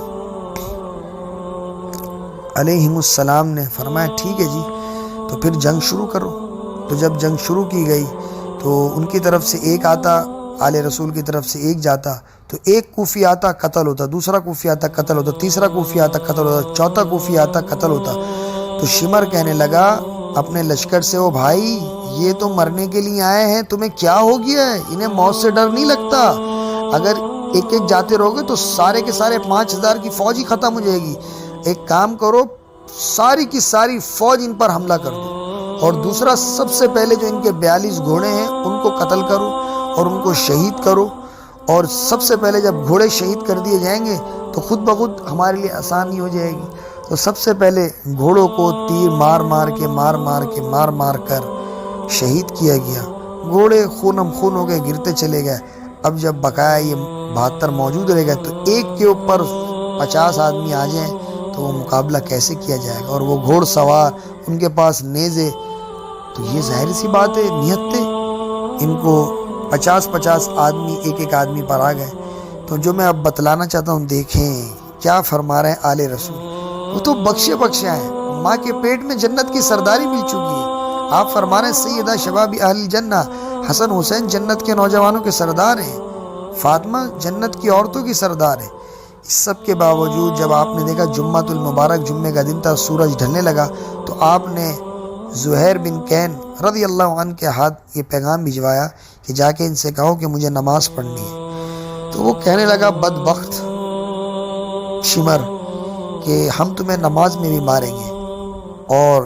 علیہم السلام نے فرمایا ٹھیک ہے جی، تو پھر جنگ شروع کرو۔ تو جب جنگ شروع کی گئی تو ان کی طرف سے ایک آتا، آل رسول کی طرف سے ایک جاتا، تو ایک کوفی آتا قتل ہوتا، دوسرا کوفی آتا قتل ہوتا، تیسرا کوفی آتا قتل ہوتا، چوتھا کوفی آتا قتل ہوتا۔ تو شمر کہنے لگا اپنے لشکر سے، او بھائی یہ تو مرنے کے لیے آئے ہیں، تمہیں کیا ہو گیا ہے؟ انہیں موت سے ڈر نہیں لگتا؟ اگر ایک ایک جاتے رہو گے تو سارے کے سارے 5000 کی فوج ہی ختم ہو جائے گی، ایک کام کرو ساری کی ساری فوج ان پر حملہ کر دو، اور دوسرا سب سے پہلے جو ان کے 42 گھوڑے ہیں ان کو قتل کرو اور ان کو شہید کرو، اور سب سے پہلے جب گھوڑے شہید کر دیے جائیں گے تو خود بخود ہمارے لیے آسانی ہو جائے گی۔ تو سب سے پہلے گھوڑوں کو تیر مار مار کر شہید کیا گیا، گھوڑے خونم خون ہو گئے، گرتے چلے گئے۔ اب جب بقایا یہ 72 موجود رہ گئے تو ایک کے اوپر 50 آدمی آ جائیں تو وہ مقابلہ کیسے کیا جائے گا؟ اور وہ گھوڑ سوار، ان کے پاس نیزے، تو یہ ظاہر سی بات ہے نہتے ان کو 50 آدمی ایک ایک آدمی پر آ گئے۔ تو جو میں اب بتلانا چاہتا ہوں دیکھیں کیا فرما رہے ہیں آل رسول، وہ تو بخشے ہیں، ماں کے پیٹ میں جنت کی سرداری مل چکی ہے۔ آپ فرما رہے ہیں سیدہ شباب اہل الجنہ، حسن حسین جنت کے نوجوانوں کے سردار ہیں، فاطمہ جنت کی عورتوں کی سردار ہے، اس سب کے باوجود جب آپ نے دیکھا جمعۃ المبارک جمعے کا دن تھا، سورج ڈھلنے لگا، تو آپ نے زہیر بن کین رضی اللہ عنہ کے ہاتھ یہ پیغام بھجوایا کہ جا کے ان سے کہو کہ مجھے نماز پڑھنی ہے۔ تو وہ کہنے لگا بدبخت شمر کہ ہم تمہیں نماز میں بھی ماریں گے، اور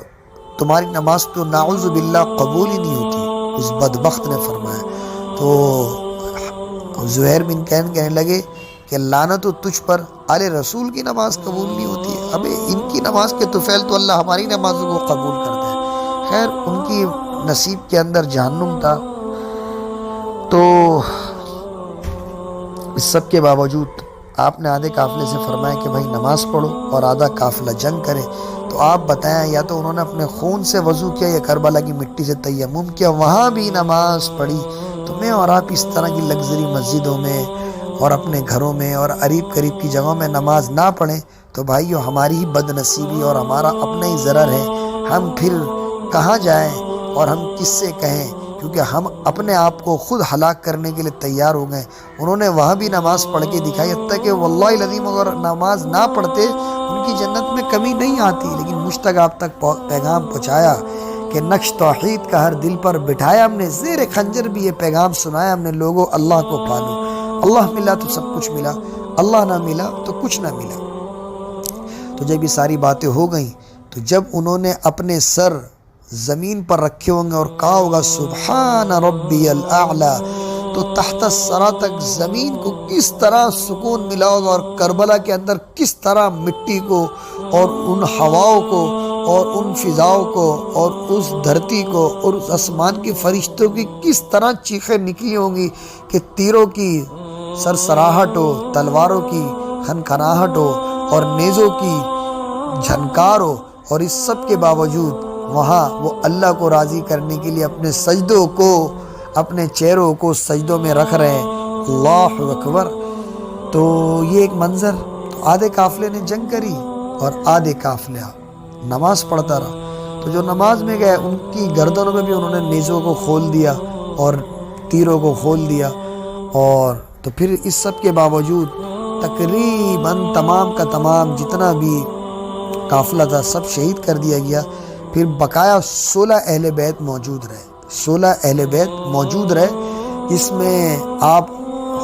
تمہاری نماز تو نعوذ باللہ قبول ہی نہیں ہوتی، اس بدبخت نے فرمایا۔ تو زہیر بن کین کہنے لگے کہ لعنت و تجھ پر، آل رسول کی نماز قبول نہیں ہوتی ہے، ابے ان کی نماز کے طفیل تو اللہ ہماری نمازوں کو قبول کرتا ہے۔ خیر ان کی نصیب کے اندر جہنم تھا۔ تو اس سب کے باوجود آپ نے آدھے قافلے سے فرمایا کہ بھائی نماز پڑھو اور آدھا قافلہ جنگ کرے۔ تو آپ بتائیں، یا تو انہوں نے اپنے خون سے وضو کیا یا کربلا کی مٹی سے تیمم کیا، وہاں بھی نماز پڑھی۔ تو میں اور آپ اس طرح کی لگژری مسجدوں میں اور اپنے گھروں میں اور قریب قریب کی جگہوں میں نماز نہ پڑھیں تو بھائیو ہماری ہی بد نصیبی اور ہمارا اپنا ہی ضرر ہے۔ ہم پھر کہاں جائیں اور ہم کس سے کہیں، کیونکہ ہم اپنے آپ کو خود ہلاک کرنے کے لیے تیار ہو گئے۔ انہوں نے وہاں بھی نماز پڑھ کے دکھائی، حتیٰ کہ واللہ العظیم اگر نماز نہ پڑھتے ان کی جنت میں کمی نہیں آتی، لیکن مجھ تک آپ تک پیغام پہنچایا کہ نقش توحید کا ہر دل پر بٹھایا ہم نے، زیر خنجر بھی یہ پیغام سنایا ہم نے، لوگوں اللہ کو پالو۔ اللہ ملا تو سب کچھ ملا، اللہ نہ ملا تو کچھ نہ ملا۔ تو جب یہ ساری باتیں ہو گئیں تو جب انہوں نے اپنے سر زمین پر رکھے ہوں گے اور کہا ہوگا سبحان ربی الاعلی، تو تحت الثری تک زمین کو کس طرح سکون ملا ہوگا، اور کربلا کے اندر کس طرح مٹی کو اور ان ہواؤں کو اور ان فضاؤں کو اور اس دھرتی کو اور اس آسمان کے فرشتوں کی کس طرح چیخیں نکلی ہوں گی کہ تیروں کی سرسراہٹ ہو، تلواروں کی کھنکھناہٹ ہو اور نیزوں کی جھنکار ہو، اور اس سب کے باوجود وہاں وہ اللہ کو راضی کرنے کے لیے اپنے سجدوں کو، اپنے چہروں کو سجدوں میں رکھ رہے ہیں۔ اللہ اکبر۔ تو یہ ایک منظر، تو آدھے قافلے نے جنگ کری اور آدھے قافلہ نماز پڑھتا رہا۔ تو جو نماز میں گئے ان کی گردنوں میں بھی انہوں نے نیزوں کو کھول دیا اور تیروں کو کھول دیا، اور تو پھر اس سب کے باوجود تقریباً تمام کا تمام جتنا بھی قافلہ تھا سب شہید کر دیا گیا۔ پھر بقایا 16 اہل بیت موجود رہے، 16 اہل بیت موجود رہے۔ اس میں آپ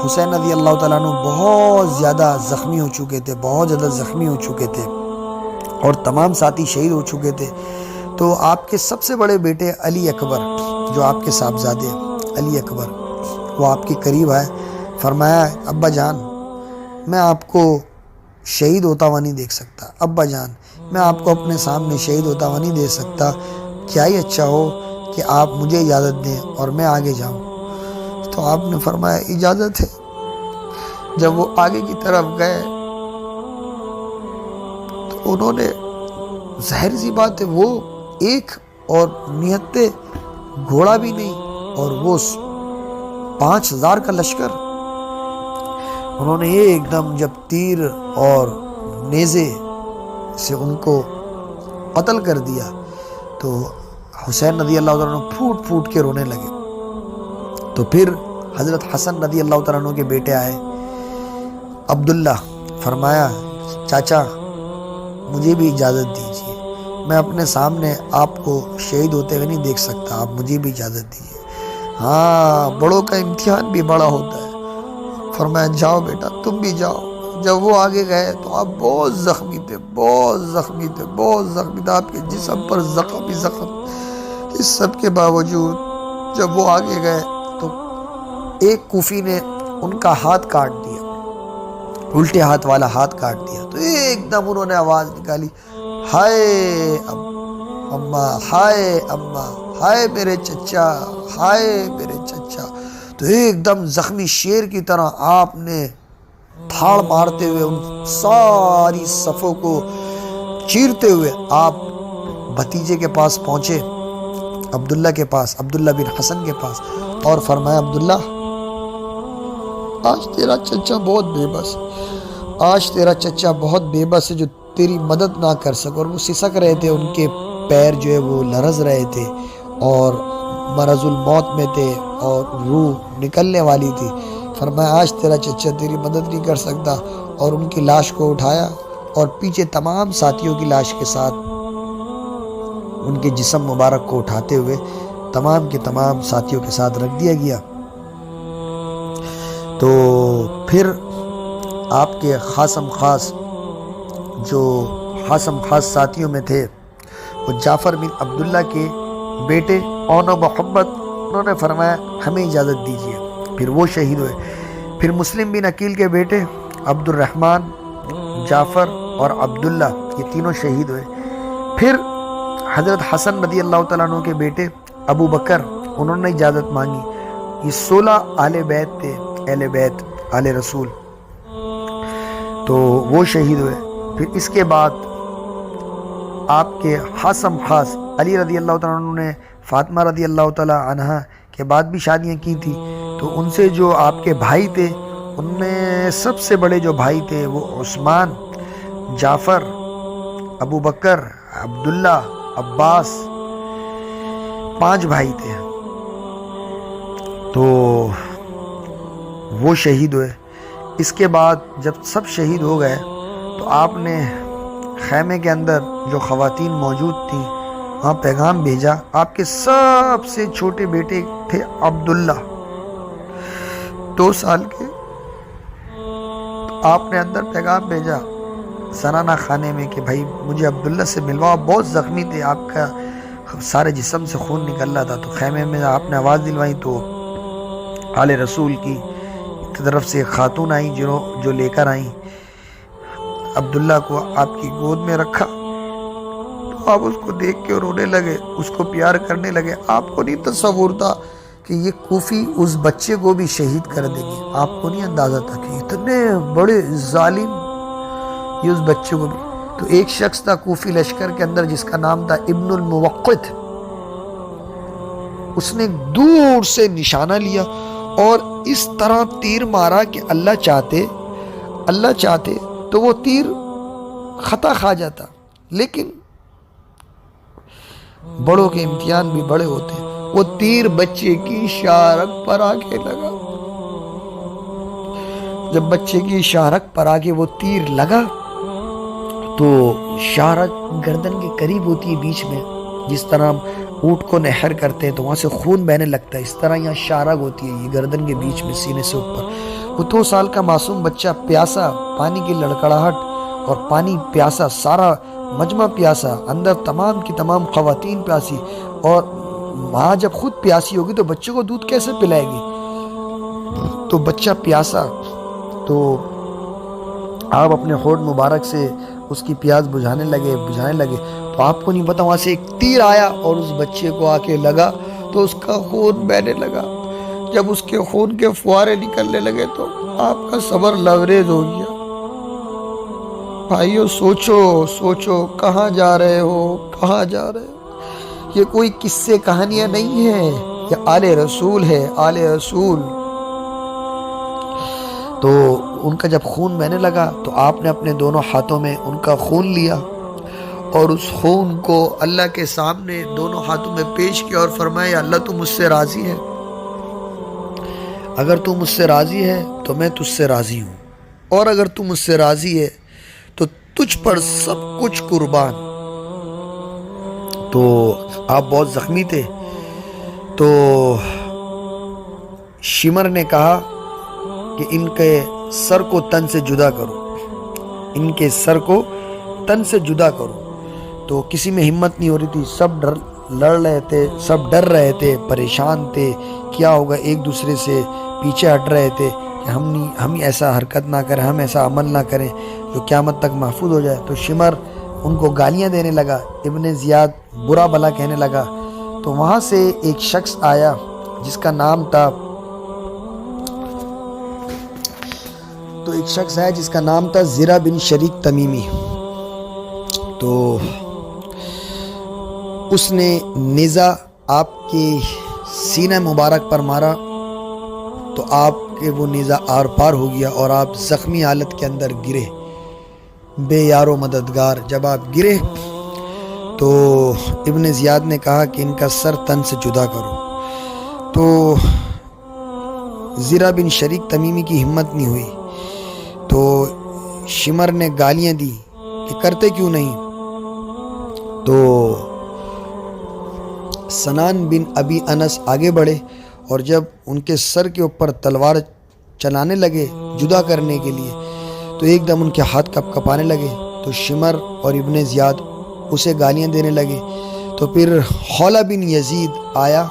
حسین رضی اللہ تعالیٰ عنہ بہت زیادہ زخمی ہو چکے تھے، بہت زیادہ زخمی ہو چکے تھے، اور تمام ساتھی شہید ہو چکے تھے۔ تو آپ کے سب سے بڑے بیٹے علی اکبر، جو آپ کے صاحبزادے علی اکبر، وہ آپ کے قریب آئے، فرمایا ابا جان میں آپ کو شہید ہوتا ہوا نہیں دیکھ سکتا، ابا جان میں آپ کو اپنے سامنے شہید ہوتا ہوا نہیں دیکھ سکتا، کیا ہی اچھا ہو کہ آپ مجھے اجازت دیں اور میں آگے جاؤں۔ تو آپ نے فرمایا اجازت ہے۔ جب وہ آگے کی طرف گئے تو انہوں نے، ظاہر سی بات ہے وہ ایک اور نہتے گھوڑا بھی نہیں اور وہ 5000 کا لشکر، انہوں نے ایک دم جب تیر اور نیزے سے ان کو قتل کر دیا تو حسین رضی اللہ تعالیٰ عنہ پھوٹ پھوٹ کے رونے لگے۔ تو پھر حضرت حسن رضی اللہ تعالیٰ عنہ کے بیٹے آئے عبداللہ، فرمایا چاچا مجھے بھی اجازت دیجیے، میں اپنے سامنے آپ کو شہید ہوتے ہوئے نہیں دیکھ سکتا، آپ مجھے بھی اجازت دیجیے۔ ہاں بڑوں کا امتحان بھی بڑا ہوتا ہے۔ فرمایا جاؤ بیٹا تم بھی جاؤ۔ جب وہ آگے گئے تو آپ بہت زخمی تھے، بہت زخمی تھے، بہت زخمی تھے، آپ کے جسم پر زخم ہی زخم۔ اس سب کے باوجود جب وہ آگے گئے تو ایک کوفی نے ان کا ہاتھ کاٹ دیا، الٹے ہاتھ والا ہاتھ کاٹ دیا۔ تو ایک دم انہوں نے آواز نکالی، ہائے اماں، ہائے اماں، ہائے میرے چچا، ہائے میرے چچا۔ تو ایک دم زخمی شیر کی طرح آپ نے پھاڑ مارتے ہوئے ان ساری صفوں کو چیرتے ہوئے آپ بھتیجے کے پاس پہنچے، عبداللہ کے پاس، عبداللہ بن حسن کے پاس، اور فرمایا عبداللہ آج تیرا چچا بہت بے بس ہے، آج تیرا چچا بہت بے بس ہے جو تیری مدد نہ کر سکے۔ اور وہ سسک رہے تھے، ان کے پیر جو ہے وہ لرز رہے تھے اور مرض الموت میں تھے اور روح نکلنے والی تھی فرمایا آج تیرا چچا تیری مدد نہیں کر سکتا، اور ان کی لاش کو اٹھایا اور پیچھے تمام ساتھیوں کی لاش کے ساتھ ان کے جسم مبارک کو اٹھاتے ہوئے تمام کے تمام ساتھیوں کے ساتھ رکھ دیا گیا۔ تو پھر آپ کے خاصم خاص جو خاصم خاص ساتھیوں میں تھے وہ جعفر بن عبداللہ کے بیٹے اون و محمد، انہوں نے فرمایا ہمیں اجازت دیجیے، پھر وہ شہید ہوئے۔ پھر مسلم بن عقیل کے بیٹے عبد الرحمن، جعفر اور عبداللہ، یہ تینوں شہید ہوئے۔ پھر حضرت حسن رضی اللہ تعالیٰ عنہ کے بیٹے ابو بکر، انہوں نے اجازت مانگی۔ یہ 16 اہل بیت تھے، اہل بیت اہل رسول، تو وہ شہید ہوئے۔ پھر اس کے بعد آپ کے خاصم خاص علی رضی اللہ تعالیٰ عنہ نے فاطمہ رضی اللہ تعالیٰ عنہا کے بعد بھی شادیاں کی تھی، تو ان سے جو آپ کے بھائی تھے، ان میں سب سے بڑے جو بھائی تھے وہ عثمان، جعفر، ابو بکر، عبداللہ، عباس، 5 بھائی تھے، تو وہ شہید ہوئے۔ اس کے بعد جب سب شہید ہو گئے تو آپ نے خیمے کے اندر جو خواتین موجود تھیں وہاں پیغام بھیجا۔ آپ کے سب سے چھوٹے بیٹے تھے عبداللہ، 2 سال کے، تو آپ نے اندر پیغام بھیجا زنانہ خانے میں کہ بھائی مجھے عبداللہ سے ملواؤ، بہت زخمی تھے، آپ کا سارے جسم سے خون نکل رہا تھا۔ تو خیمے میں آپ نے آواز دلوائی تو آل رسول کی طرف سے خاتون آئیں جو لے کر آئیں، عبداللہ کو آپ کی گود میں رکھا، تو آپ اس کو دیکھ کے رونے لگے، اس کو پیار کرنے لگے۔ آپ کو نہیں تصور تھا کہ یہ کوفی اس بچے کو بھی شہید کر دیں گے، آپ کو نہیں اندازہ تھا کہ اتنے بڑے ظالم یہ اس بچے کو بھی۔ تو ایک شخص تھا کوفی لشکر کے اندر جس کا نام تھا ابن الموقت، اس نے دور سے نشانہ لیا اور اس طرح تیر مارا کہ اللہ چاہتے تو وہ تیر خطا کھا جاتا، لیکن بڑوں کے امتحان بھی بڑے ہوتے ہیں۔ وہ تیر بچے کی شارک پر آ کے لگا، جب بچے کی شارک پر آ کے وہ تیر لگا تو شارک گردن کے قریب ہوتی ہے بیچ میں، جس طرح ہم اونٹ کو نہر کرتے ہیں تو وہاں سے خون بہنے لگتا ہے، اس طرح یہاں شارک ہوتی ہے، یہ گردن کے بیچ میں سینے سے اوپر۔ وہ 2 سال کا معصوم بچہ پیاسا، پانی کی لڑکڑاہٹ اور پانی پیاسا، سارا مجمع پیاسا، اندر تمام کی تمام خواتین پیاسی، اور ماں جب خود پیاسی ہوگی تو بچے کو دودھ کیسے پلائے گی؟ تو بچہ پیاسا، تو آپ اپنے ہونٹ مبارک سے اس کی پیاس بجھانے لگے، تو آپ کو نہیں پتا وہاں سے ایک تیر آیا اور اس بچے کو آ کے لگا تو اس کا خون بہنے لگا۔ جب اس کے خون کے فوارے نکلنے لگے تو آپ کا صبر لبریز ہو گیا۔ بھائیو سوچو کہاں جا رہے ہو؟ یہ کوئی قصے کہانیاں نہیں ہیں، یہ آل رسول ہے، آل رسول۔ تو ان کا جب خون بہنے لگا تو آپ نے اپنے دونوں ہاتھوں میں ان کا خون لیا اور اس خون کو اللہ کے سامنے دونوں ہاتھوں میں پیش کیا اور فرمایا اللہ تو مجھ سے راضی ہے، اگر تو مجھ سے راضی ہے تو میں تجھ سے راضی ہوں، اور اگر تو مجھ سے راضی ہے تو تجھ پر سب کچھ قربان۔ تو آپ بہت زخمی تھے، تو شمر نے کہا کہ ان کے سر کو تن سے جدا کرو، تو کسی میں ہمت نہیں ہو رہی تھی، سب ڈر رہے تھے، پریشان تھے، کیا ہوگا، ایک دوسرے سے پیچھے ہٹ رہے تھے کہ ہم ایسا حرکت نہ کریں، ہم ایسا عمل نہ کریں جو قیامت تک محفوظ ہو جائے۔ تو شمر ان کو گالیاں دینے لگا، ابن زیاد برا بھلا کہنے لگا۔ تو وہاں سے ایک شخص آیا جس کا نام تھا زرہ بن شریک تمیمی۔ تو اس نے نیزہ آپ کے سینہ مبارک پر مارا تو آپ کے وہ نیزہ آر پار ہو گیا اور آپ زخمی حالت کے اندر گرے، بے یار و مددگار۔ جب آپ گرے تو ابن زیاد نے کہا کہ ان کا سر تن سے جدا کرو۔ تو زرہ بن شریک تمیمی کی ہمت نہیں ہوئی تو شمر نے گالیاں دی کہ کرتے کیوں نہیں. تو سنان بن ابی انس آگے بڑھے اور جب ان کے سر کے اوپر تلوار چلانے لگے جدا کرنے کے لیے تو ایک دم ان کے ہاتھ کپ کپانے لگے. تو شمر اور ابن زیاد اسے گالیاں دینے لگے. تو پھر خولہ بن یزید آیا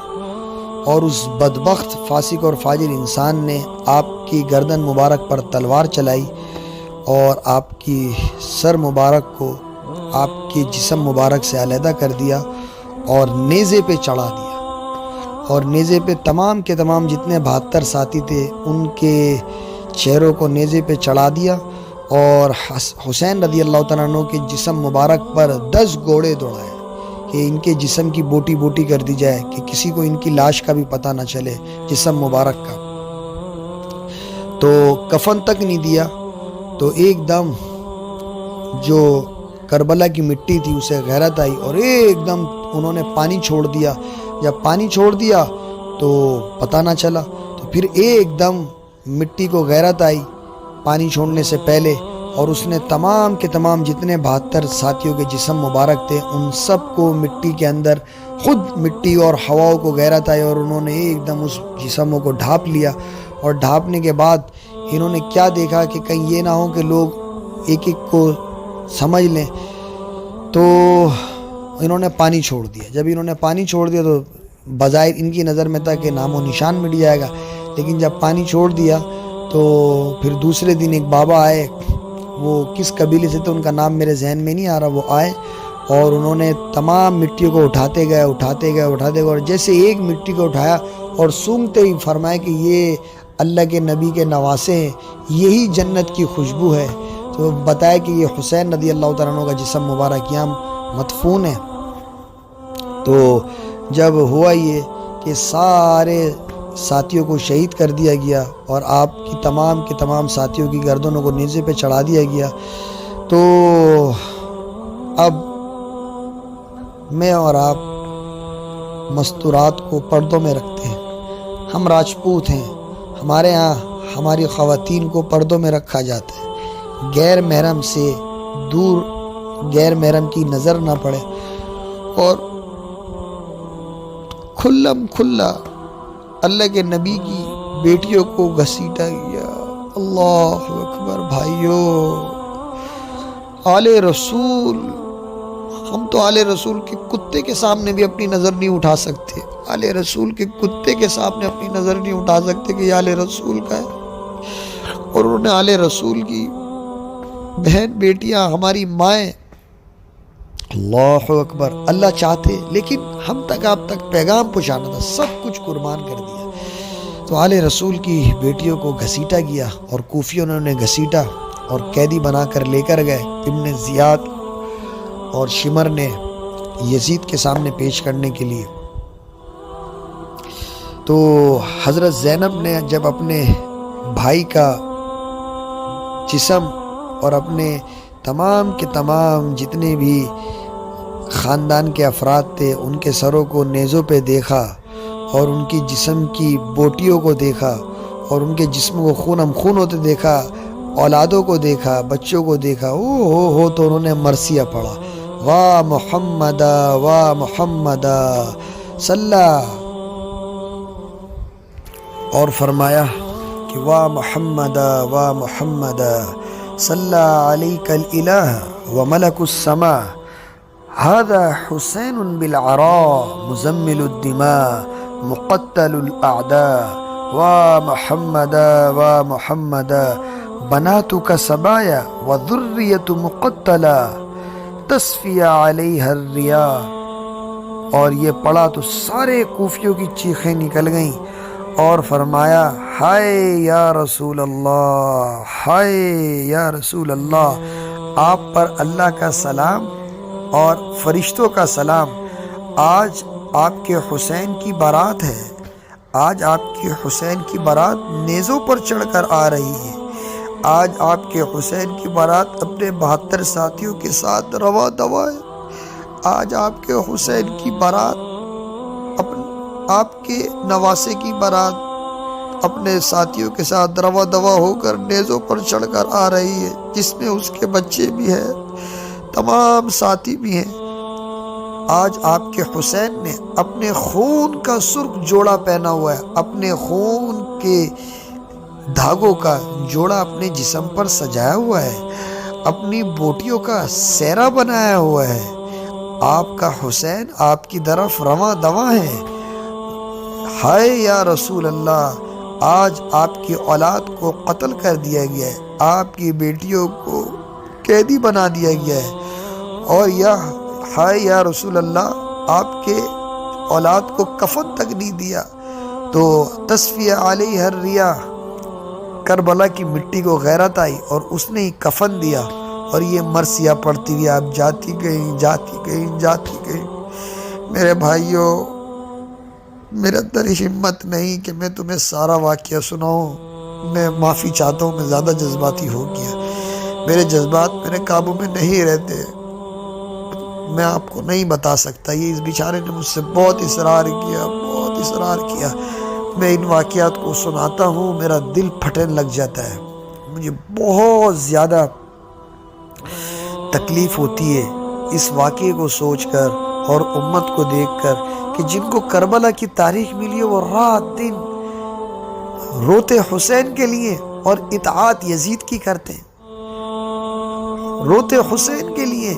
اور اس بدبخت فاسق اور فاجر انسان نے آپ کی گردن مبارک پر تلوار چلائی اور آپ کی سر مبارک کو آپ کے جسم مبارک سے علیحدہ کر دیا اور نیزے پہ چڑھا دیا. اور نیزے پہ تمام کے تمام جتنے 72 ساتھی تھے ان کے چہروں کو نیزے پہ چڑھا دیا اور حسین رضی اللہ تعالیٰ عنہ کے جسم مبارک پر 10 گھوڑے دوڑائے کہ ان کے جسم کی بوٹی بوٹی کر دی جائے کہ کسی کو ان کی لاش کا بھی پتہ نہ چلے جسم مبارک کا. تو کفن تک نہیں دیا تو ایک دم جو کربلا کی مٹی تھی اسے غیرت آئی اور ایک دم انہوں نے پانی چھوڑ دیا. جب پانی چھوڑ دیا تو پتہ نہ چلا تو پھر ایک دم مٹی کو غیرت آئی پانی چھوڑنے سے پہلے اور اس نے تمام کے تمام جتنے 72 ساتھیوں کے جسم مبارک تھے ان سب کو مٹی کے اندر خود مٹی اور ہواؤں کو غیرت آئی اور انہوں نے ایک دم اس جسموں کو ڈھانپ لیا. اور ڈھانپنے کے بعد انہوں نے کیا دیکھا کہ کہیں یہ نہ ہو کہ لوگ ایک ایک کو سمجھ لیں تو انہوں نے پانی چھوڑ دیا. جب انہوں نے پانی چھوڑ دیا تو بظاہر ان کی نظر میں تھا کہ نام و نشان مٹ جائے گا لیکن جب پانی چھوڑ دیا تو پھر دوسرے دن ایک بابا آئے وہ کس قبیلے سے تھے ان کا نام میرے ذہن میں نہیں آ رہا. وہ آئے اور انہوں نے تمام مٹی کو اٹھاتے گئے اور جیسے ایک مٹی کو اٹھایا اور سونگھتے ہی فرمایا کہ یہ اللہ کے نبی کے نواسے ہیں یہی جنت کی خوشبو ہے. تو بتایا کہ یہ حسین رضی اللہ تعالیٰ عنہ کا جسم مبارک یہاں مدفون ہے. تو جب ہوا یہ کہ سارے ساتھیوں کو شہید کر دیا گیا اور آپ کی تمام کے تمام ساتھیوں کی گردنوں کو نیزے پہ چڑھا دیا گیا تو اب میں اور آپ مستورات کو پردوں میں رکھتے ہیں. ہم راجپوت ہیں, ہمارے ہاں ہماری خواتین کو پردوں میں رکھا جاتا ہے, غیر محرم سے دور, غیر محرم کی نظر نہ پڑے اور کھلم کھلا اللہ کے نبی کی بیٹیوں کو گھسیٹا گیا. اللہ اکبر بھائیو, آل رسول, ہم تو آل رسول کے کتے کے سامنے بھی اپنی نظر نہیں اٹھا سکتے, آل رسول کے کتے کے سامنے اپنی نظر نہیں اٹھا سکتے کہ یہ آل رسول کا ہے. اور انہوں نے آل رسول کی بہن بیٹیاں ہماری مائیں, اللہ اکبر, اللہ چاہتے لیکن ہم تک آپ تک پیغام پہنچانا تھا, سب کچھ قربان کر دیا. تو آل رسول کی بیٹیوں کو گھسیٹا گیا اور کوفیوں نے انہیں گھسیٹا اور قیدی بنا کر لے کر گئے ابن زیاد اور شمر نے یزید کے سامنے پیش کرنے کے لیے. تو حضرت زینب نے جب اپنے بھائی کا جسم اور اپنے تمام کے تمام جتنے بھی خاندان کے افراد تھے ان کے سروں کو نیزوں پہ دیکھا اور ان کی جسم کی بوٹیوں کو دیکھا اور ان کے جسم کو خون ہم خون ہوتے دیکھا, اولادوں کو دیکھا, بچوں کو دیکھا, ہو تو انہوں نے مرثیہ پڑھا, واہ محمد واہ محمد صلی, اور فرمایا کہ واہ محمد واہ محمد صلی علیک الالہ وملک السماء هذا حسین بالعراء مزمل الدماء مقتل الاعداء واہ محمد واہ محمد بناتک سبایا وذریت مقتلا تصفی علیہ الریاء. اور یہ پڑھا تو سارے کوفیوں کی چیخیں نکل گئیں اور فرمایا ہائے یا رسول اللہ, ہائے یا رسول اللہ, آپ پر اللہ کا سلام اور فرشتوں کا سلام. آج آپ کے حسین کی بارات ہے, آج آپ کے حسین کی بارات نیزوں پر چڑھ کر آ رہی ہے, آج آپ کے حسین کی بارات اپنے 72 ساتھیوں کے ساتھ رواں دوا ہے, آج آپ کے حسین کی بارات آپ کے نواسے کی بارات اپنے ساتھیوں کے ساتھ روا دوا ہو کر نیزوں پر چڑھ کر آ رہی ہے، جس میں اس کے بچے بھی ہیں، تمام ساتھی بھی ہیں۔ آج آپ کے حسین نے اپنے خون کا سرخ جوڑا پہنا ہوا ہے، اپنے خون کے دھاگوں کا جوڑا اپنے جسم پر سجایا ہوا ہے، اپنی بوٹیوں کا سہرا بنایا ہوا ہے۔ آپ کا حسین آپ کی طرف رواں دواں ہے۔ ہائے یا رسول اللہ، آج آپ کی اولاد کو قتل کر دیا گیا ہے، آپ کی بیٹیوں کو قیدی بنا دیا گیا ہے، اور ہائے یا رسول اللہ، آپ کے اولاد کو کفن تک نہیں دیا۔ تو تصفیہ علیہ الریاح، کربلا کی مٹی کو غیرت آئی اور اس نے ہی کفن دیا، اور یہ مرثیہ پڑھتی ہوئی آپ جاتی گئیں جاتی گئیں جاتی گئیں۔ میرے بھائیوں، میرے اندر ہمت نہیں کہ میں تمہیں سارا واقعہ سناؤں، میں معافی چاہتا ہوں، میں زیادہ جذباتی ہو گیا، میرے جذبات میرے قابو میں نہیں رہتے، میں آپ کو نہیں بتا سکتا۔ یہ اس بیچارے نے مجھ سے بہت اصرار کیا، میں ان واقعات کو سناتا ہوں، میرا دل پھٹنے لگ جاتا ہے، مجھے بہت زیادہ تکلیف ہوتی ہے اس واقعے کو سوچ کر اور امت کو دیکھ کر کہ جن کو کربلا کی تاریخ ملی ہے وہ رات دن روتے حسین کے لیے اور اطاعت یزید کی کرتے ہیں، روتے حسین کے لیے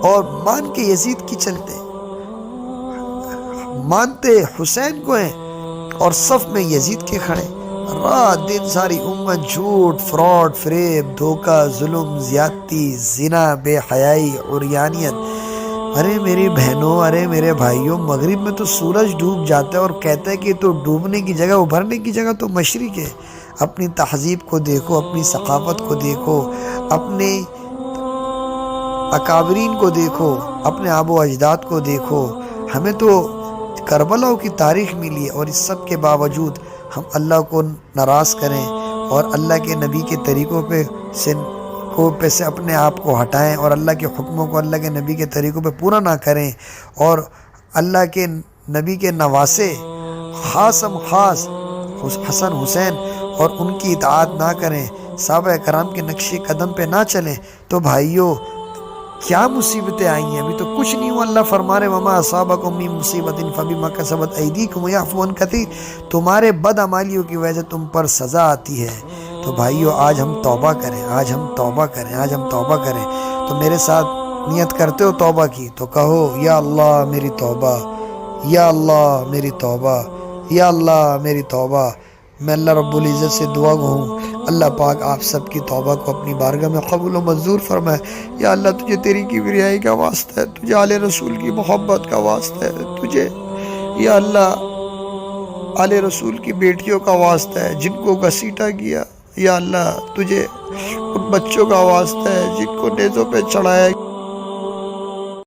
اور مان کے یزید کی چلتے ہیں، مانتے حسین کو ہیں اور صف میں یزید کے کھڑے۔ رات دن ساری امت جھوٹ، فراڈ، فریب، دھوکہ، ظلم، زیادتی، زنا، بے حیائی، عریانیت۔ ارے میری بہنوں، ارے میرے بھائیوں، مغرب میں تو سورج ڈوب جاتا ہے اور کہتا ہے کہ تو ڈوبنے کی جگہ، ابھرنے کی جگہ تو مشرق ہے۔ اپنی تہذیب کو دیکھو، اپنی ثقافت کو دیکھو، اپنے اکابرین کو دیکھو، اپنے آب و اجداد کو دیکھو۔ ہمیں تو کربلا کی تاریخ ملی ہے، اور اس سب کے باوجود ہم اللہ کو ناراض کریں اور اللہ کے نبی کے طریقوں پہ سے اپنے آپ کو ہٹائیں، اور اللہ کے حکموں کو اللہ کے نبی کے طریقوں پہ پورا نہ کریں، اور اللہ کے نبی کے نواسے خاص حسن حسین اور ان کی اطاعت نہ کریں، صحابہ کرام کے نقش قدم پہ نہ چلیں، تو بھائیوں کیا مصیبتیں آئی ہیں؟ ابھی تو کچھ نہیں ہوا۔ اللہ فرما رہے وما اصابکم من مصیبت فبما کسبت ایدیکم ویعفو عن کثیر، تمہارے بد اعمالیوں کی وجہ سے تم پر سزا آتی ہے۔ تو بھائیوں آج ہم توبہ کریں، آج ہم توبہ کریں۔ تو میرے ساتھ نیت کرتے ہو توبہ کی تو کہو یا اللہ میری توبہ، یا اللہ میری توبہ، یا اللہ میری توبہ۔ میں اللہ رب العزت سے دعا گو ہوں، اللہ پاک آپ سب کی توبہ کو اپنی بارگاہ میں قبول و منظور فرمائے۔ یا اللہ تجھے تیری کبریائی کا واسطہ ہے، تجھے آل رسول کی محبت کا واسطہ ہے، تجھے یا اللہ آل رسول کی بیٹیوں کا واسطہ ہے جن کو گھسیٹا گیا، یا اللہ تجھے ان بچوں کا واسطہ ہے جن کو نیزوں پہ چڑھایا